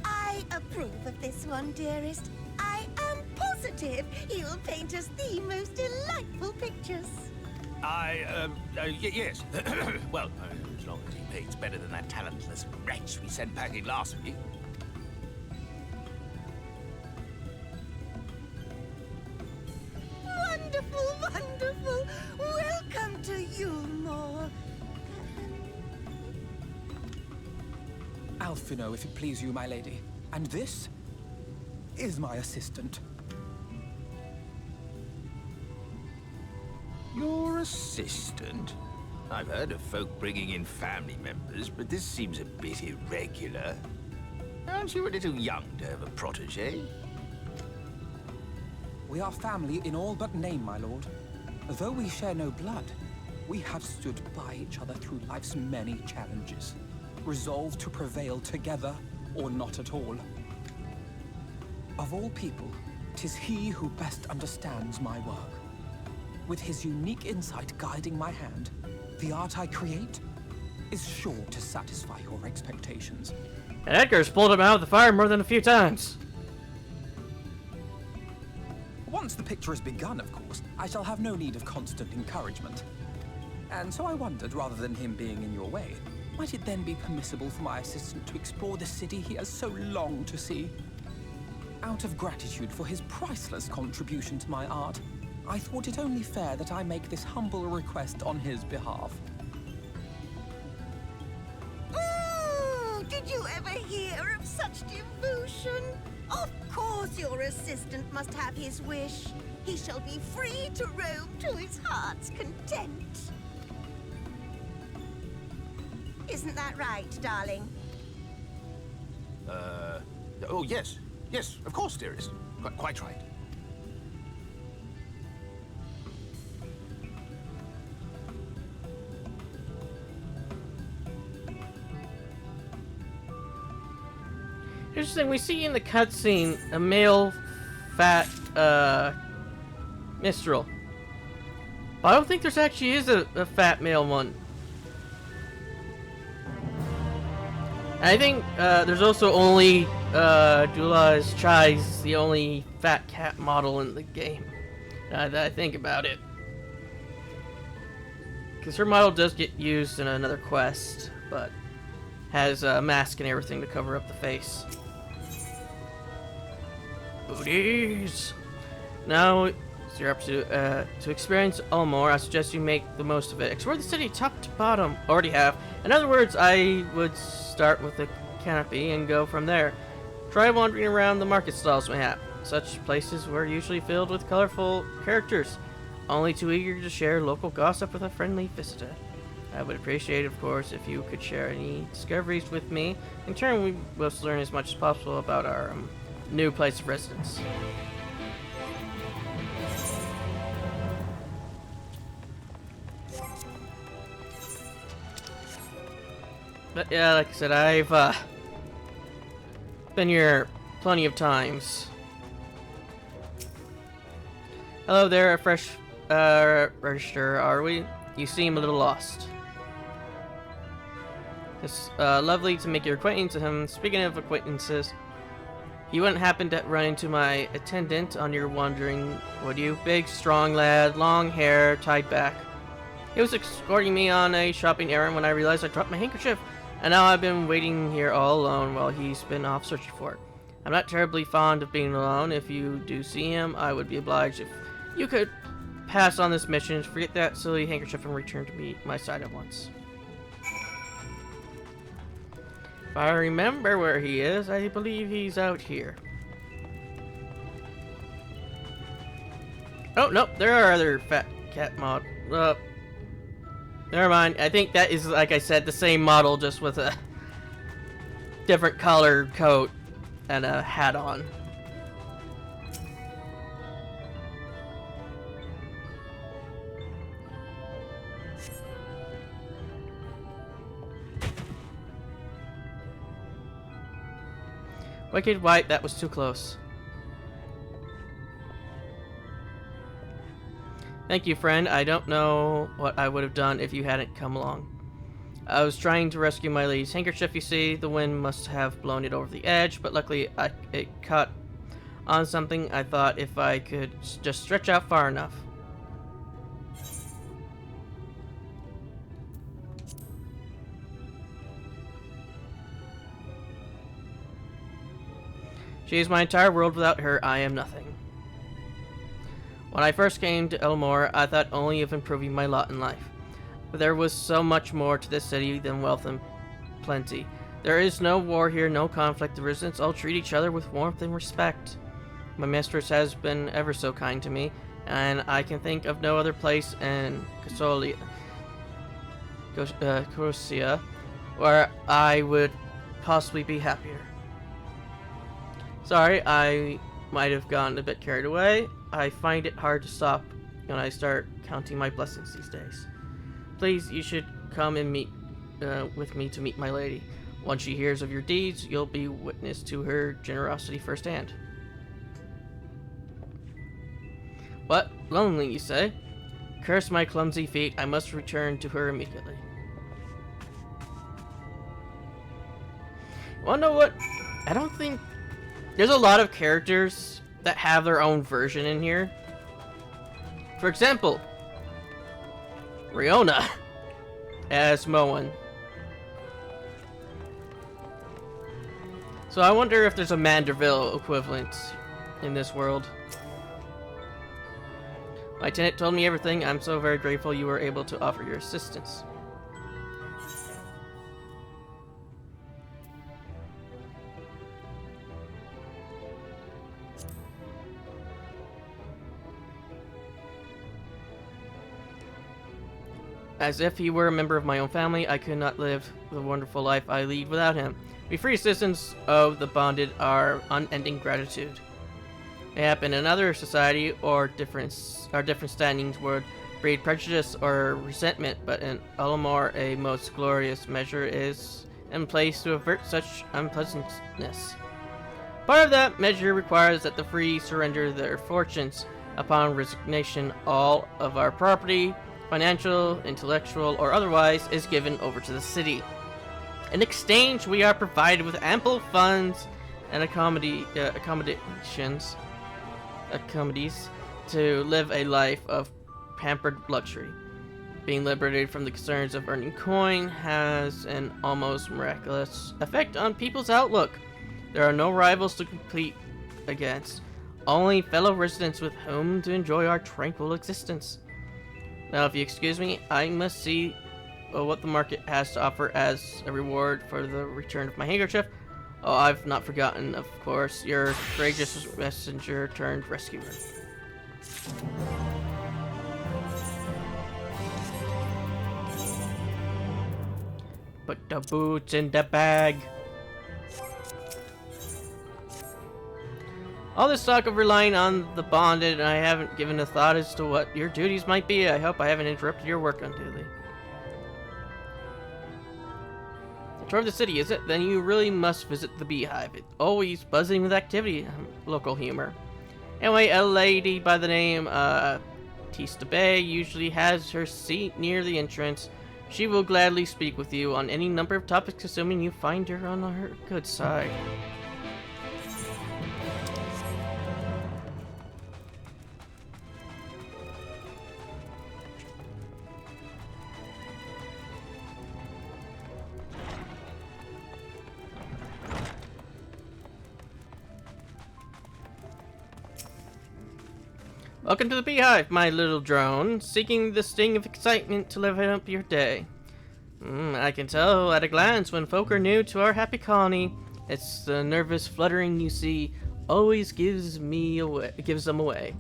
I approve of this one, dearest. I am positive he will paint us the most delightful pictures. Yes. Well, as long as he paints better than that talentless wretch we sent packing last week. Wonderful, wonderful! Welcome to Yulmore. Alphino, if it please you, my lady. And this is my assistant. Your assistant? I've heard of folk bringing in family members, but this seems a bit irregular. Aren't you a little young to have a protege? We are family in all but name, my lord. Though we share no blood, we have stood by each other through life's many challenges, resolved to prevail together or not at all. Of all people, 'tis he who best understands my work. With his unique insight guiding my hand, the art I create is sure to satisfy your expectations. And Edgar's pulled him out of the fire more than a few times. Once the picture is begun, of course, I shall have no need of constant encouragement. And so I wondered, rather than him being in your way, might it then be permissible for my assistant to explore the city he has so longed to see? Out of gratitude for his priceless contribution to my art, I thought it only fair that I make this humble request on his behalf. Ooh, did you ever hear of such devotion? Of course your assistant must have his wish. He shall be free to roam to his heart's content. Isn't that right, darling? Oh, yes. Yes, of course, dearest. Quite right. Interesting, we see in the cutscene a male fat minstrel. But I don't think there's actually is a fat male one. I think there's also only Dula's Chai's the only fat cat model in the game. Now that I think about it. Because her model does get used in another quest, but has a mask and everything to cover up the face. Booties! Now, it's your opportunity to experience Ulmore. I suggest you make the most of it. Explore the city top to bottom. Already have. In other words, I would start with the canopy and go from there. Try wandering around the market stalls mayhap. Such places were usually filled with colorful characters, only too eager to share local gossip with a friendly visitor. I would appreciate, of course, if you could share any discoveries with me. In turn, we must learn as much as possible about our new place of residence. But yeah, like I said, I've been here plenty of times. Hello there, a fresh register, are we? You seem a little lost. It's lovely to make your acquaintance with him. Speaking of acquaintances, you wouldn't happen to run into my attendant on your wandering, would you? Big, strong lad, long hair, tied back. He was escorting me on a shopping errand when I realized I dropped my handkerchief, and now I've been waiting here all alone while he's been off searching for it. I'm not terribly fond of being alone. If you do see him, I would be obliged if you could pass on this mission, forget that silly handkerchief, and return to my side at once. If I remember where he is, I believe he's out here. Oh, nope, there are other fat cat Never mind. I think that is, like I said, the same model, just with a different colored coat and a hat on. Wicked White, that was too close. Thank you, friend. I don't know what I would have done if you hadn't come along. I was trying to rescue my lady's handkerchief, you see. The wind must have blown it over the edge, but luckily it caught on something. I thought if I could just stretch out far enough. She is my entire world. Without her, I am nothing. When I first came to Elmore, I thought only of improving my lot in life. But there was so much more to this city than wealth and plenty. There is no war here, no conflict. The residents all treat each other with warmth and respect. My mistress has been ever so kind to me, and I can think of no other place in Corsia where I would possibly be happier. Sorry, I might have gone a bit carried away. I find it hard to stop when I start counting my blessings these days. Please, you should come and meet with me to meet my lady. Once she hears of your deeds, you'll be witness to her generosity firsthand. What? Lonely, you say? Curse my clumsy feet. I must return to her immediately. Wanna know what? I don't think... There's a lot of characters that have their own version in here. For example, Riona as Moen. So I wonder if there's a Manderville equivalent in this world. My tenant told me everything. I'm so very grateful you were able to offer your assistance. As if he were a member of my own family, I could not live the wonderful life I lead without him. We free citizens of the bonded our unending gratitude. Mayhap in another society or different standings would breed prejudice or resentment, but in Ullamore a most glorious measure is in place to avert such unpleasantness. Part of that measure requires that the free surrender their fortunes. Upon resignation, all of our property, financial, intellectual, or otherwise, is given over to the city. In exchange, we are provided with ample funds and accommodations to live a life of pampered luxury. Being liberated from the concerns of earning coin has an almost miraculous effect on people's outlook. There are no rivals to compete against, only fellow residents with whom to enjoy our tranquil existence. Now, if you excuse me, I must see what the market has to offer as a reward for the return of my handkerchief. Oh, I've not forgotten, of course, your courageous messenger turned rescuer. Put the boots in the bag. All this talk of relying on the bonded, and I haven't given a thought as to what your duties might be. I hope I haven't interrupted your work unduly. A tour of the city, is it? Then you really must visit the Beehive. It's always buzzing with activity, local humor. Anyway, a lady by the name Tista Bay usually has her seat near the entrance. She will gladly speak with you on any number of topics, assuming you find her on her good side. Welcome to the Beehive, my little drone, seeking the sting of excitement to liven up your day. I can tell at a glance when folk are new to our happy colony. It's the nervous fluttering you see always gives them away.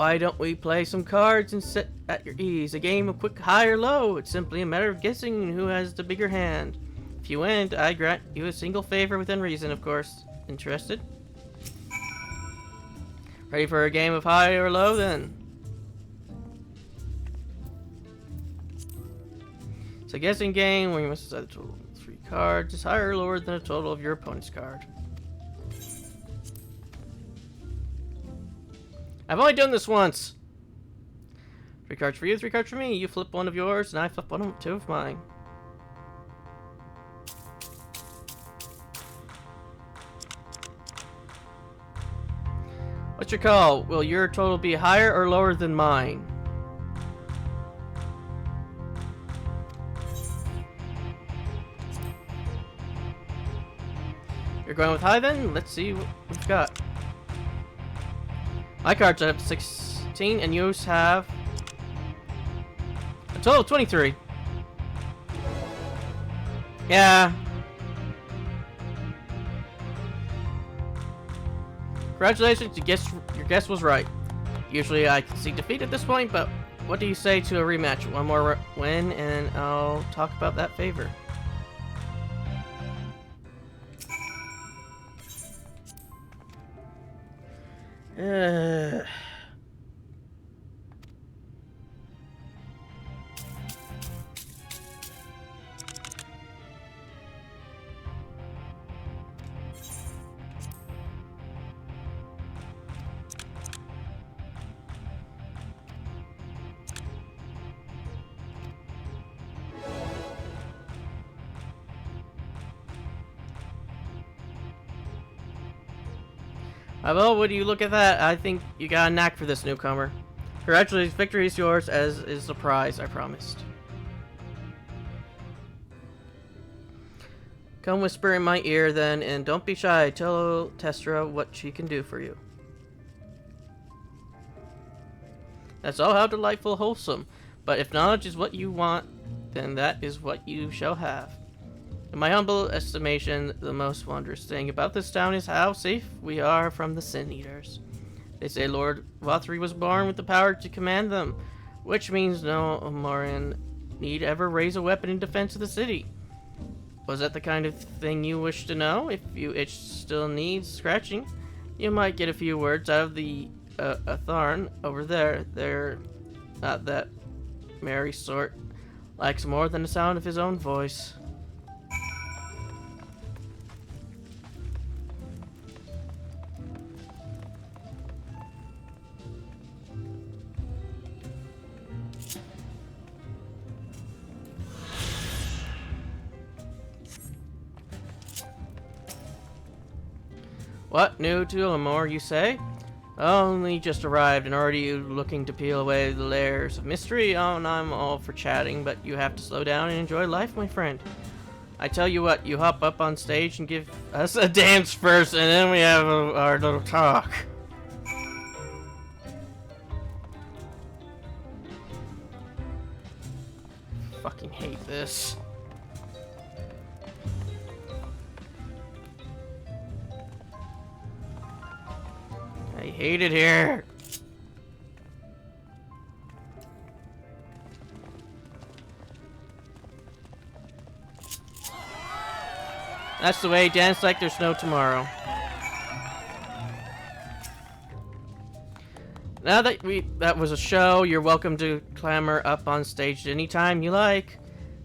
why don't we play some cards and sit at your ease? A game of quick high or low. It's simply a matter of guessing who has the bigger hand. If you win, I grant you a single favor within reason, of course. Interested? Ready for a game of high or low, then? It's a guessing game where you must decide the total of 3 cards is higher or lower than the total of your opponent's card. I've only done this once! 3 cards for you, 3 cards for me. You flip one of yours, and I flip two of mine. What's your call? Will your total be higher or lower than mine? You're going with high then? Let's see what we've got. My cards are up to 16 and yours have a total of 23. Yeah. Congratulations, your guess was right. Usually I concede defeat at this point, but what do you say to a rematch? One more win and I'll talk about that favor. Well, would you look at that? I think you got a knack for this, newcomer. Congratulations, victory is yours, as is the prize I promised. Come whisper in my ear then, and don't be shy. Tell Testra what she can do for you. That's all how delightful, wholesome. But if knowledge is what you want, then that is what you shall have. In my humble estimation, the most wondrous thing about this town is how safe we are from the Sin Eaters. They say Lord Vothri was born with the power to command them, which means no Morin need ever raise a weapon in defense of the city. Was that the kind of thing you wish to know? If your itch still needs scratching, you might get a few words out of the Atharn over there. They're not that merry sort. Likes more than the sound of his own voice. What, new to Lamore, you say? Only just arrived and already looking to peel away the layers of mystery? Oh, and I'm all for chatting, but you have to slow down and enjoy life, my friend. I tell you what, you hop up on stage and give us a dance first, and then we have our little talk. Fucking hate this. I hate it here. That's the way, dance like there's no tomorrow. Now that that was a show, you're welcome to clamber up on stage anytime you like.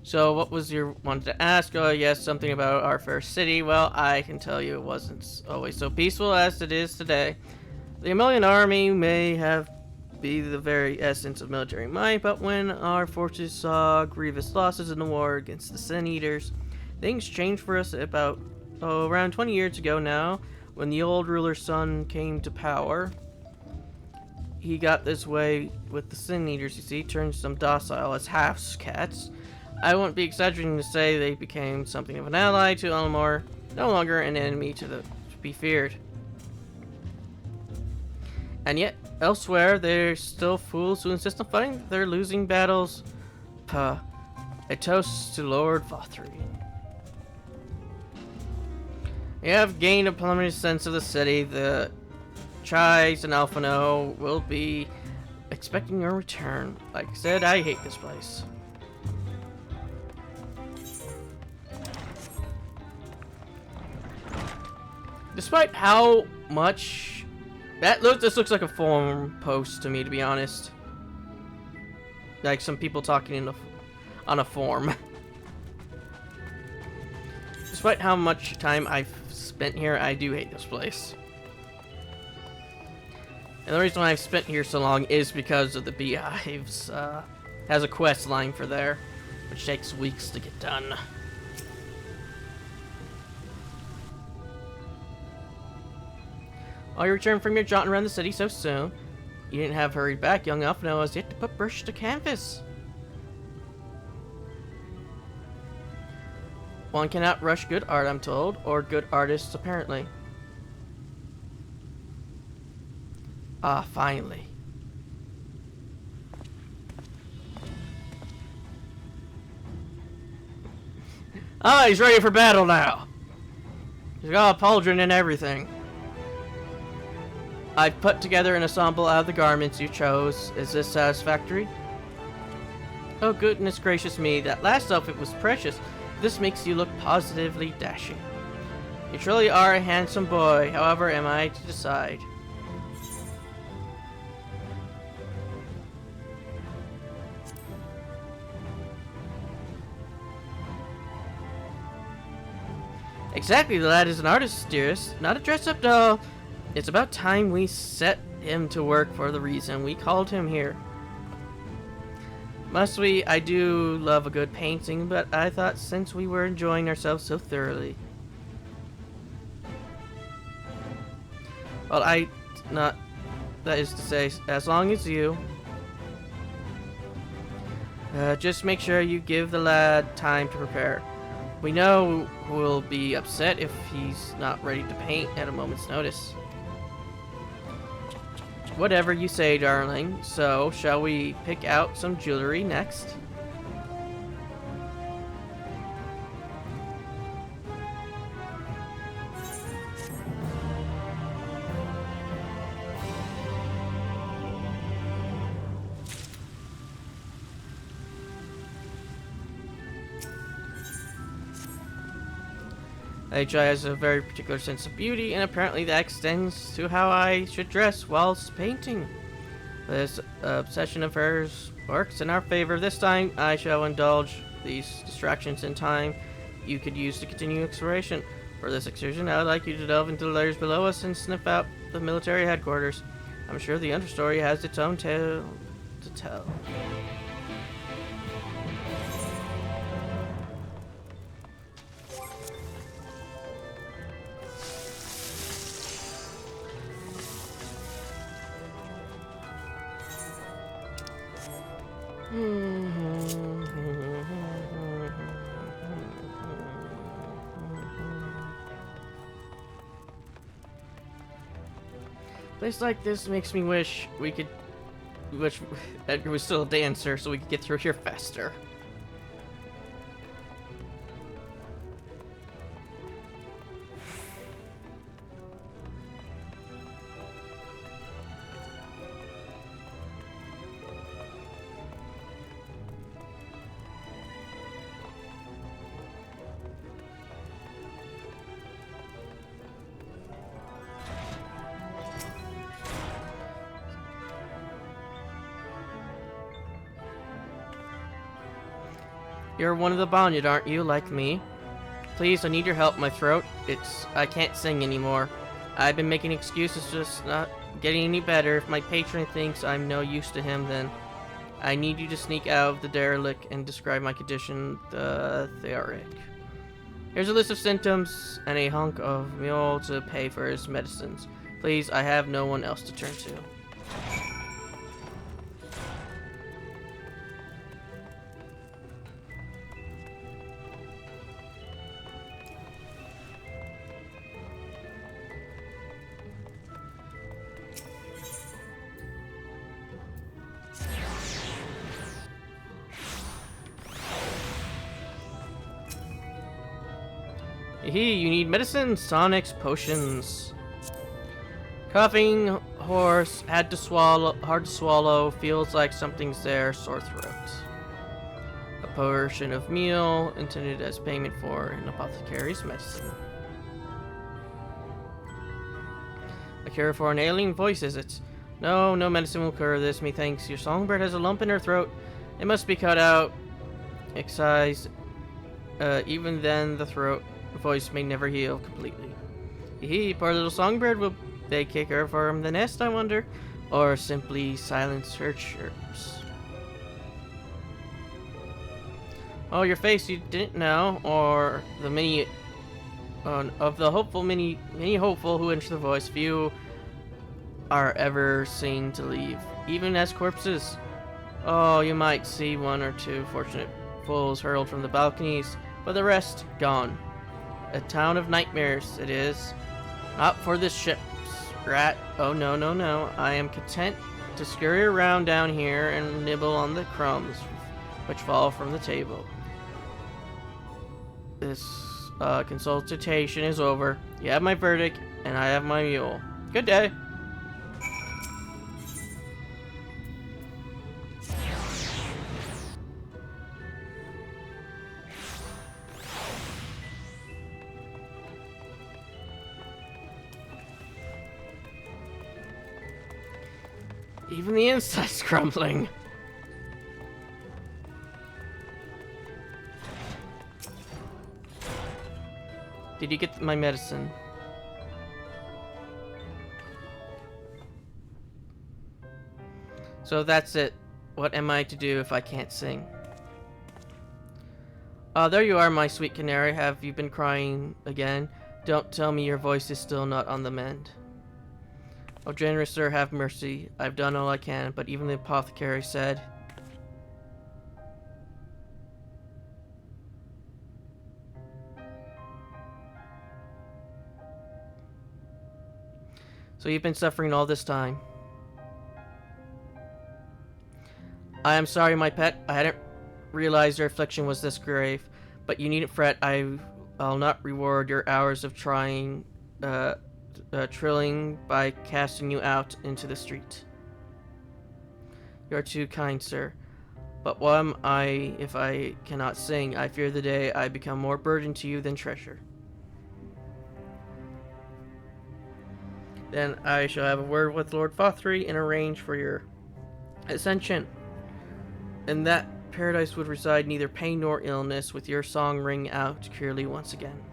So what was your wanted to ask? Oh yes, something about our fair city. Well, I can tell you it wasn't always so peaceful as it is today. The Emelian army may be the very essence of military might, but when our forces saw grievous losses in the war against the Sin Eaters, things changed for us about around 20 years ago now, when the old ruler's son came to power. He got this way with the Sin Eaters, you see, turned some docile as house cats. I won't be exaggerating to say they became something of an ally to Elmore, no longer an enemy to be feared. And yet, elsewhere, there's still fools who insist on fighting their losing battles. Puh. A toast to Lord Vothri. You have gained a preliminary sense of the city. The Chais and Alphino will be expecting your return. Like I said, I hate this place. Despite how much this looks like a forum post to me, to be honest. Like some people talking on a forum. Despite how much time I've spent here, I do hate this place. And the reason why I've spent here so long is because of the beehives. Has a quest line for there, which takes weeks to get done. Oh, you returned from your jaunt around the city so soon. You didn't have hurried back young enough now as yet to put brush to canvas. One cannot rush good art, I'm told, or good artists, apparently. Ah, finally. Ah, he's ready for battle now. He's got a pauldron and everything. I've put together an ensemble out of the garments you chose. Is this satisfactory? Oh, goodness gracious me, that last outfit was precious. This makes you look positively dashing. You truly are a handsome boy, however am I to decide? Exactly, the lad is an artist, dearest, not a dress-up doll. It's about time we set him to work for the reason we called him here. Must we? I do love a good painting, but I thought since we were enjoying ourselves so thoroughly. Well, that is to say, as long as you. Just make sure you give the lad time to prepare. We know who'll be upset if he's not ready to paint at a moment's notice. Whatever you say, darling. So, shall we pick out some jewelry next? HI has a very particular sense of beauty, and apparently that extends to how I should dress whilst painting. This obsession of hers works in our favor. This time, I shall indulge these distractions in time you could use to continue exploration. For this excursion, I would like you to delve into the layers below us and sniff out the military headquarters. I'm sure the understory has its own tale to tell. Place like this makes me wish Edgar was still a dancer so we could get through here faster. You're one of the Bonnet, aren't you, like me? Please, I need your help. My throat, I can't sing anymore. I've been making excuses, just not getting any better. If my patron thinks I'm no use to him, then I need you to sneak out of the derelict and describe my condition, the Theoric. Here's a list of symptoms and a hunk of mule to pay for his medicines. Please, I have no one else to turn to. You need medicine, sonics, potions. Coughing, hoarse, hard to swallow, feels like something's there, sore throat. A portion of meal intended as payment for an apothecary's medicine. A cure for an ailing voice, is it? No, no medicine will cure this, methinks. Your songbird has a lump in her throat. It must be cut out, excised. Even then, the voice may never heal completely. Poor little songbird. Will they kick her from the nest, I wonder? Or simply silence her chirps? Oh, your face, you didn't know? Or the many... of the hopeful, many hopeful who enter the voice, few are ever seen to leave, even as corpses. Oh, you might see one or two fortunate fools hurled from the balconies, but the rest gone. A town of nightmares, it is. Not for this ship's rat. Oh, no, no, no. I am content to scurry around down here and nibble on the crumbs which fall from the table. This consultation is over. You have my verdict, and I have my mule. Good day. Even the inside's crumbling. Did you get my medicine? So that's it. What am I to do if I can't sing? There you are, my sweet canary. Have you been crying again? Don't tell me your voice is still not on the mend. Oh, generous sir, have mercy. I've done all I can, but even the apothecary said... So you've been suffering all this time. I am sorry, my pet. I hadn't realized your affliction was this grave. But you needn't fret. I'll not reward your hours of trilling by casting you out into the street. You are too kind, sir. But what am I if I cannot sing? I fear the day I become more burden to you than treasure. Then I shall have a word with Lord Fothery and arrange for your ascension. In that paradise would reside neither pain nor illness, with your song ring out clearly once again.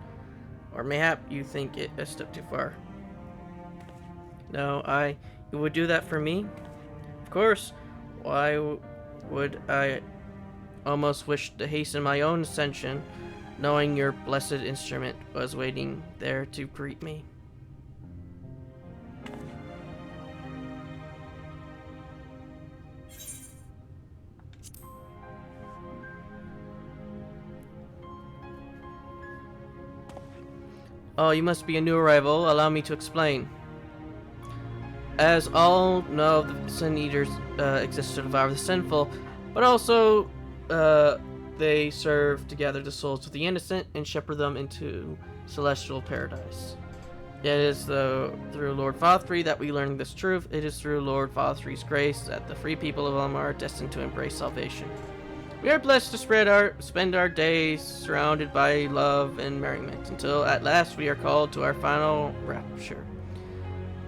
Or mayhap you think it a step too far. No, you would do that for me? Of course. Why would I almost wish to hasten my own ascension, knowing your blessed instrument was waiting there to greet me? Oh, you must be a new arrival. Allow me to explain. As all know, the Sin Eaters exist to devour the sinful, but also they serve to gather the souls of the innocent and shepherd them into celestial paradise. It is through Lord Fothery that we learn this truth. It is through Lord Fothery's grace that the free people of Elmar are destined to embrace salvation. We are blessed to spend our days surrounded by love and merriment, until at last we are called to our final rapture.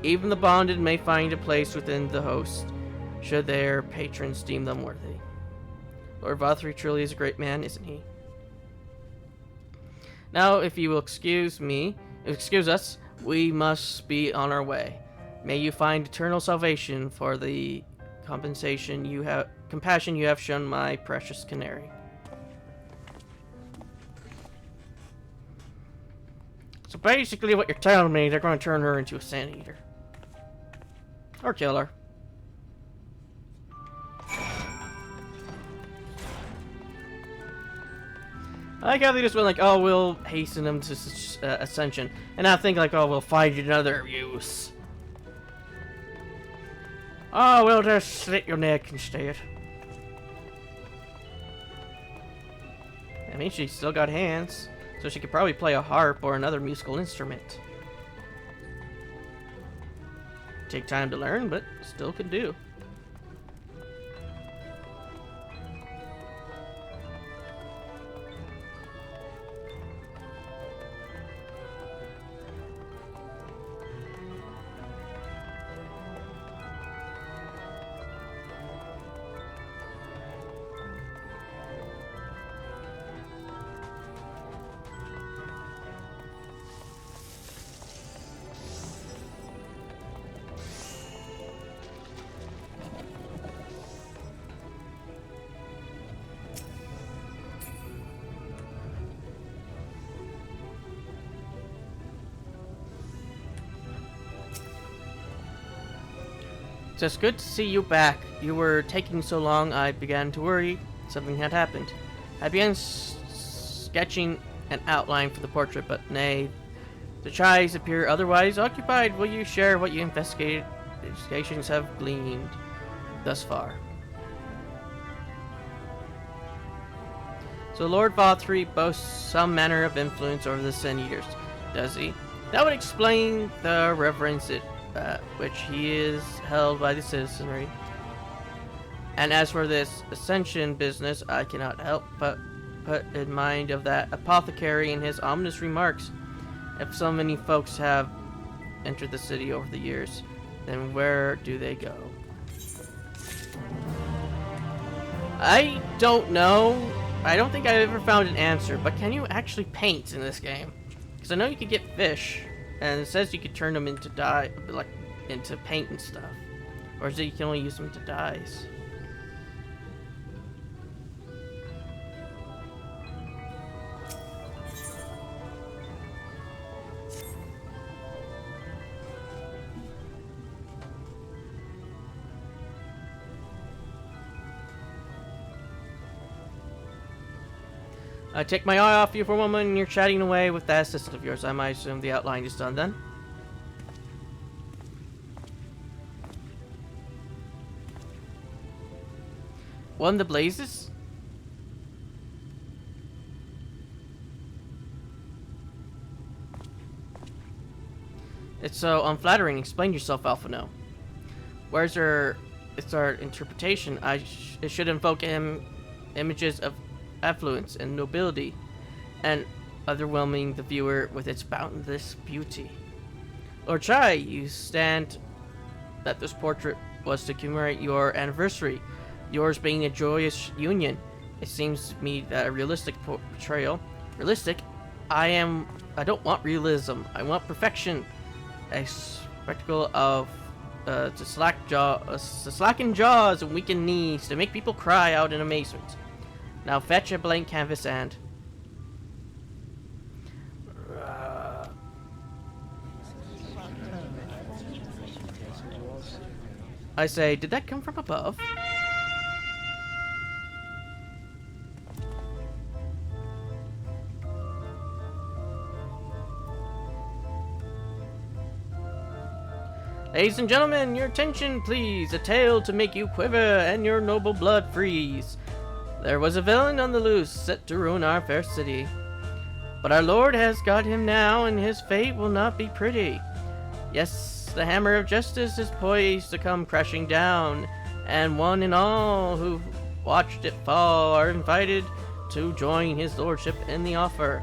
Even the bonded may find a place within the host, should their patrons deem them worthy. Lord Fothery truly is a great man, isn't he? Now, if you will excuse us, we must be on our way. May you find eternal salvation for the compassion you have shown my precious canary. So basically what you're telling me, they're going to turn her into a Sin Eater. Or kill her. I like how they just went like, oh, we'll hasten them to ascension. And I think like, oh, we'll find another use. Oh, we'll just slit your neck instead. I mean, she's still got hands, so she could probably play a harp or another musical instrument. take time to learn, but still can do. It's good to see you back. You were taking so long, I began to worry something had happened. I began sketching an outline for the portrait, but nay, the tries appear otherwise occupied. Will you share what your investigations have gleaned thus far? So Lord Valtteri boasts some manner of influence over the Sin Eaters, does he? That would explain the reverence which he is held by the citizenry. And as for this ascension business, I cannot help but put in mind of that apothecary and his ominous remarks. If so many folks have entered the city over the years, then where do they go? I don't know. I don't think I've ever found an answer, but can you actually paint in this game? Because I know you could get fish, and it says you could turn them into into paint and stuff. Or is it you can only use them to dyes? I take my eye off you for a moment and you're chatting away with that assistant of yours. I might assume the outline is done then. One of the blazes? It's so unflattering. Explain yourself, Alphino. Where's our... It's our interpretation. It should invoke images of affluence and nobility, and overwhelming the viewer with its boundless beauty. Lord Chai, you stand that this portrait was to commemorate your anniversary, yours being a joyous union. It seems to me that a realistic portrayal. Realistic? I don't want realism. I want perfection. A spectacle of to slacken jaws and weaken knees, to make people cry out in amazement. Now fetch a blank canvas and... I say, did that come from above? Ladies and gentlemen, your attention please. A tale to make you quiver and your noble blood freeze. There was a villain on the loose, set to ruin our fair city. But our Lord has got him now, and his fate will not be pretty. Yes, the hammer of justice is poised to come crashing down, and one and all who watched it fall are invited to join his lordship in the offer.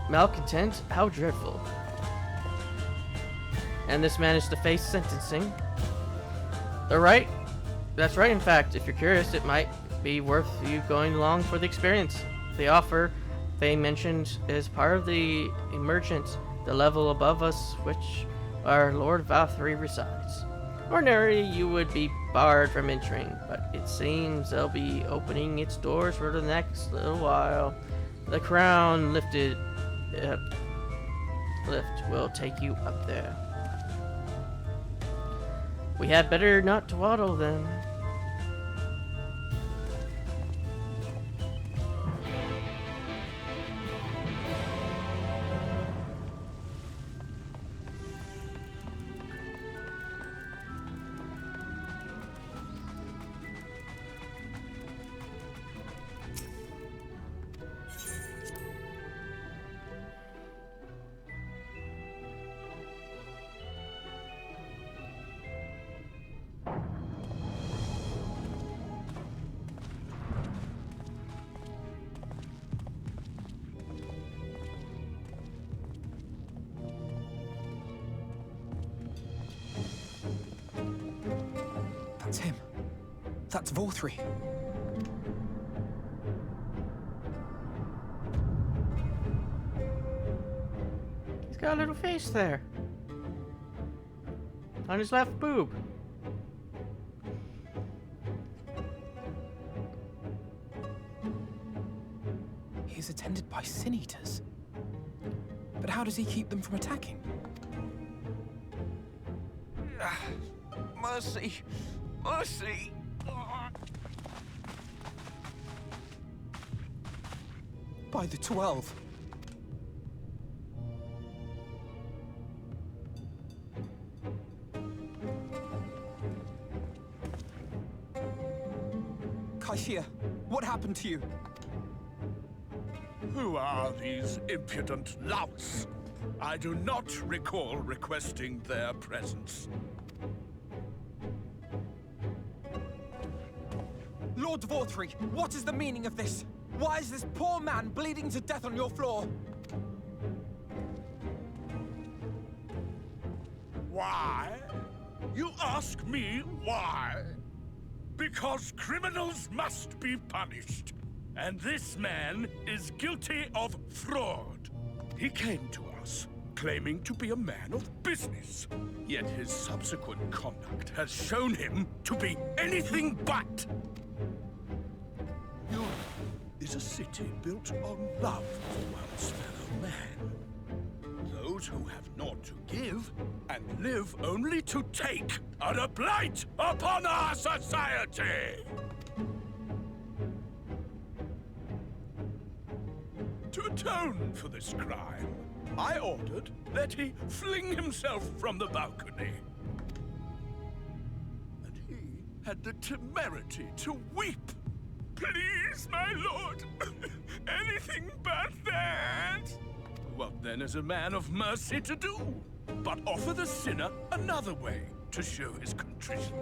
Malcontent? How dreadful. And this man is to face sentencing. They're right. That's right, in fact. If you're curious, it might be worth you going along for the experience. The offer they mentioned is part of the emergent, the level above us, which our Lord Valtteri resides. Ordinarily, you would be barred from entering, but it seems they'll be opening its doors for the next little while. The crown lift will take you up there. We had better not dawdle then. That's him. That's Vorthri. He's got a little face there. On his left boob. He is attended by sin eaters. But how does he keep them from attacking? Mercy! Mercy! By the 12. Kaishia, what happened to you? Who are these impudent louts? I do not recall requesting their presence. Lord Vorthri, what is the meaning of this? Why is this poor man bleeding to death on your floor? Why? You ask me why? Because criminals must be punished. And this man is guilty of fraud. He came to us, claiming to be a man of business. Yet his subsequent conduct has shown him to be anything but. Europe is a city built on love for one's fellow man. Those who have naught to give and live only to take are a blight upon our society! To atone for this crime, I ordered that he fling himself from the balcony. And he had the temerity to weep. Please, my lord, anything but that. What then is a man of mercy to do? But offer the sinner another way to show his contrition.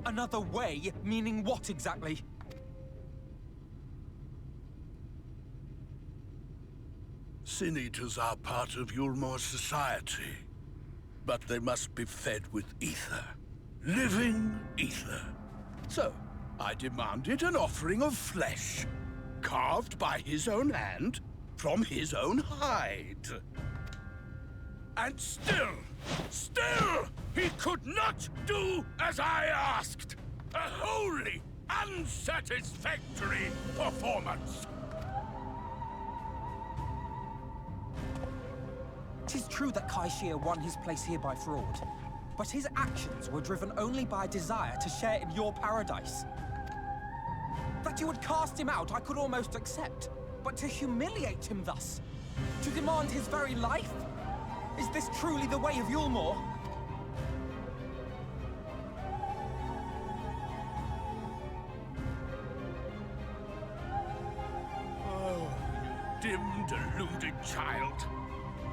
Another way? Meaning what exactly? Sin-eaters are part of Yulmore's society, but they must be fed with ether. Living ether. So, I demanded an offering of flesh, carved by his own hand, from his own hide. And still, he could not do as I asked. A wholly unsatisfactory performance. 'Tis true that Kaishia won his place here by fraud, but his actions were driven only by a desire to share in your paradise. That you would cast him out I could almost accept, but to humiliate him thus, to demand his very life? Is this truly the way of Yulmore? Oh, dim, deluded child.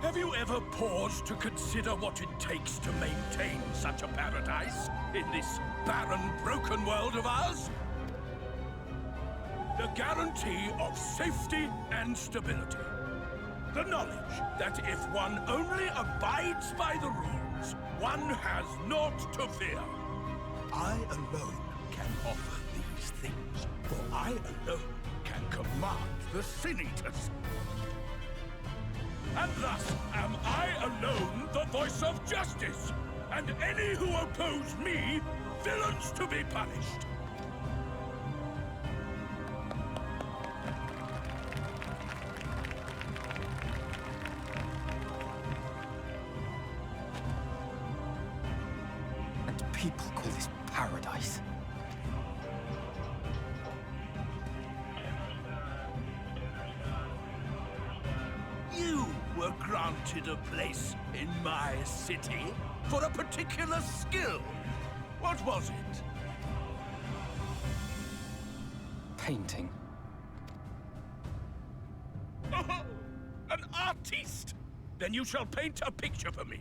Have you ever paused to consider what it takes to maintain such a paradise in this barren, broken world of ours? The guarantee of safety and stability. The knowledge that if one only abides by the rules, one has naught to fear. I alone can offer these things, for I alone can command the Sin-Eaters. And thus am I alone the voice of justice, and any who oppose me, villains to be punished. And people call this paradise. You were granted a place in my city for a particular skill. What was it? Painting. Oh, an artiste! Then you shall paint a picture for me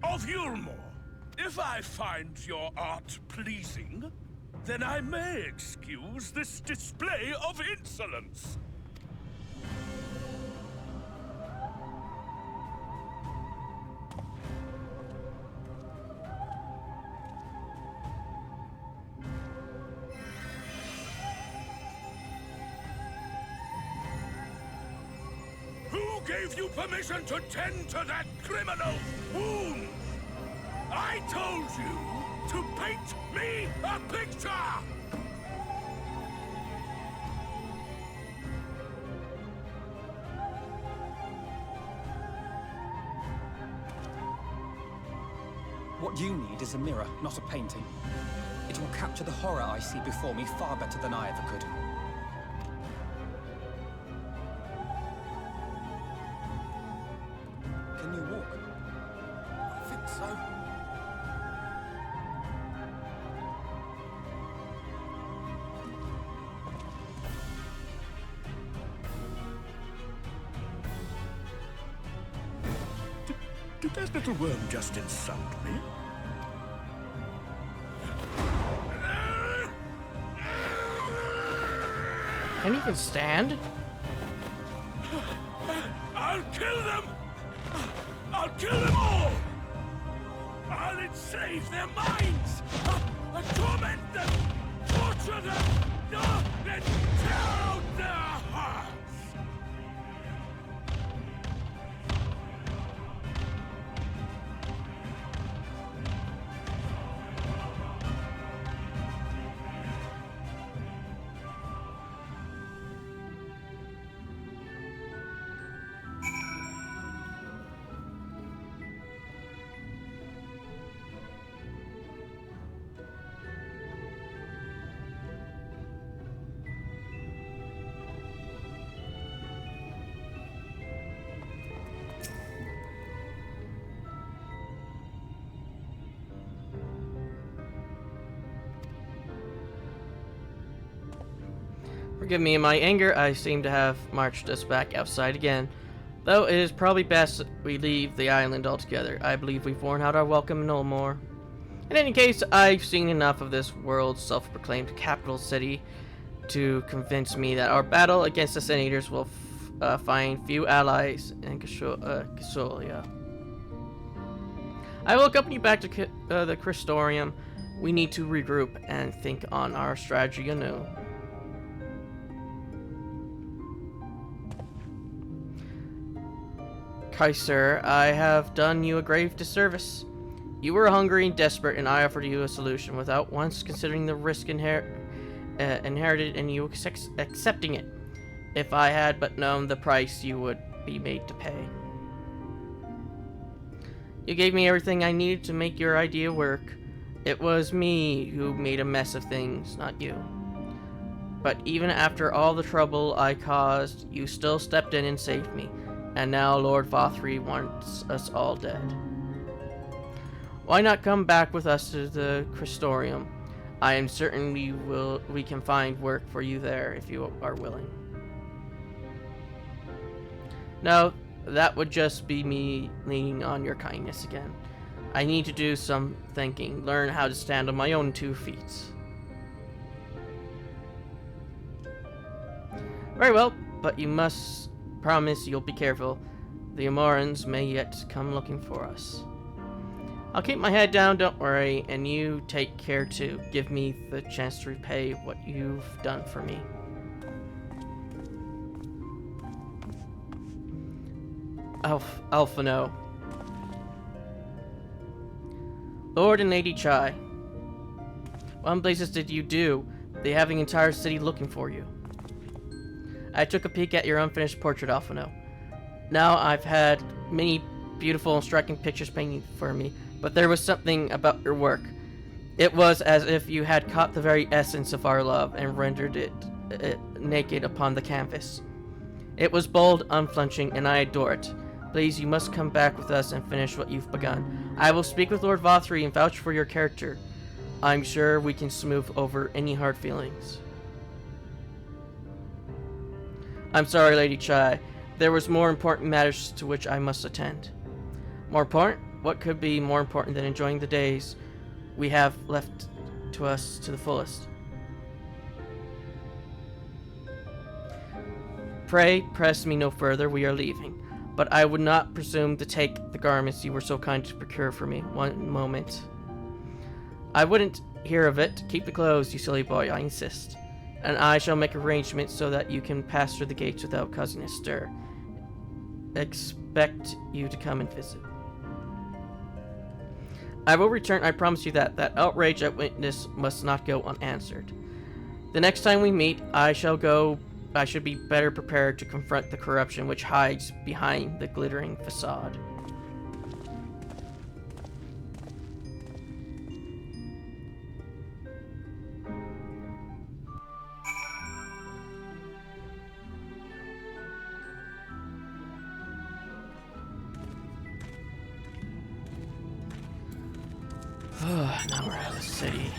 of Yulmore. If I find your art pleasing, then I may excuse this display of insolence. gave you permission to tend to that criminal wound? I told you to paint me a picture! What you need is a mirror, not a painting. It will capture the horror I see before me far better than I ever could. Can you walk? I think so. Did that little worm just insult me? Can you even stand? I'll kill them! I'll kill them all! I'll enslave their minds! I'll torment them! Torture them! Then tear out their hearts! Forgive me, in my anger, I seem to have marched us back outside again. Though it is probably best we leave the island altogether. I believe we've worn out our welcome no more. In any case, I've seen enough of this world's self-proclaimed capital city to convince me that our battle against the Sin Eaters will find few allies in Casolia. I will accompany you back to the Crystorium. We need to regroup and think on our strategy anew. Kaiser, I have done you a grave disservice. You were hungry and desperate, and I offered you a solution without once considering the risk inherited in you accepting it. If I had but known the price you would be made to pay. You gave me everything I needed to make your idea work. It was me who made a mess of things, not you. But even after all the trouble I caused, you still stepped in and saved me. And now Lord Vothri wants us all dead. Why not come back with us to the Crystorium? I am certain we can find work for you there if you are willing. No, that would just be me leaning on your kindness again. I need to do some thinking, learn how to stand on my own 2 feet. Very well, but you must promise you'll be careful. The Amorans may yet come looking for us. I'll keep my head down, don't worry, and you take care too. Give me the chance to repay what you've done for me. Alphino. Lord and Lady Chai. What in blazes did you do? They have an entire city looking for you. I took a peek at your unfinished portrait, Alphino. Now I've had many beautiful and striking pictures painted for me, but there was something about your work. It was as if you had caught the very essence of our love and rendered it naked upon the canvas. It was bold, unflinching, and I adore it. Please, you must come back with us and finish what you've begun. I will speak with Lord Vothri and vouch for your character. I'm sure we can smooth over any hard feelings. I'm sorry, Lady Chai. There was more important matters to which I must attend. More important? What could be more important than enjoying the days we have left to us to the fullest? Pray, press me no further. We are leaving. But I would not presume to take the garments you were so kind to procure for me. One moment. I wouldn't hear of it. Keep the clothes, you silly boy. I insist. And I shall make arrangements so that you can pass through the gates without causing a stir. expect you to come and visit. I will return. I promise you that. That outrage I witnessed must not go unanswered. The next time we meet, I should be better prepared to confront the corruption which hides behind the glittering facade. Now we're out of the city.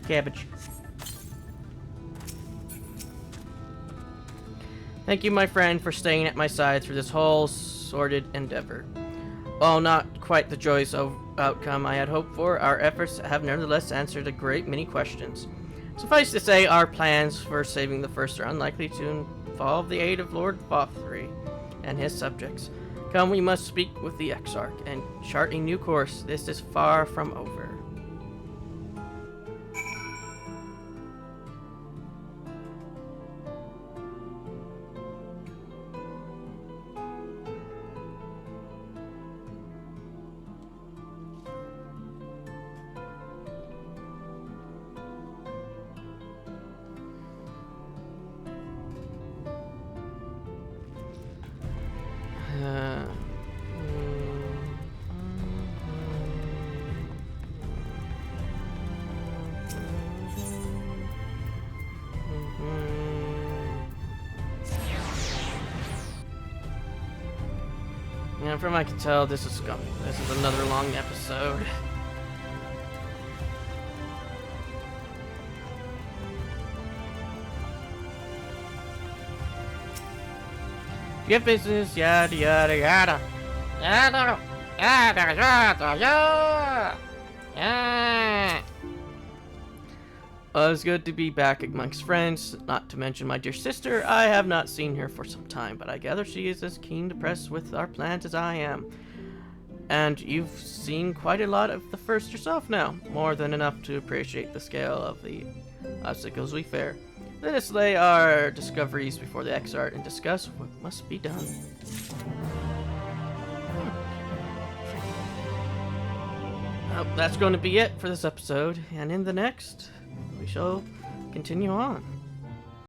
Cabbage. Thank you, my friend, for staying at my side through this whole sordid endeavor. While not quite the joyous outcome I had hoped for, our efforts have nevertheless answered a great many questions. Suffice to say, our plans for saving the first are unlikely to involve the aid of Lord Vothry and his subjects. Come, we must speak with the Exarch and chart a new course. This is far from over. Yeah, from what I can tell, this is another long episode. Get business, yada yada yada. Yada yada yada yada. Yeah. It's good to be back amongst friends, not to mention my dear sister. I have not seen her for some time, but I gather she is as keen to press with our plans as I am. And you've seen quite a lot of the first yourself now, more than enough to appreciate the scale of the obstacles we fare. Let us lay our discoveries before the Exarch and discuss what must be done. Well, that's going to be it for this episode, and in the next, we shall continue on.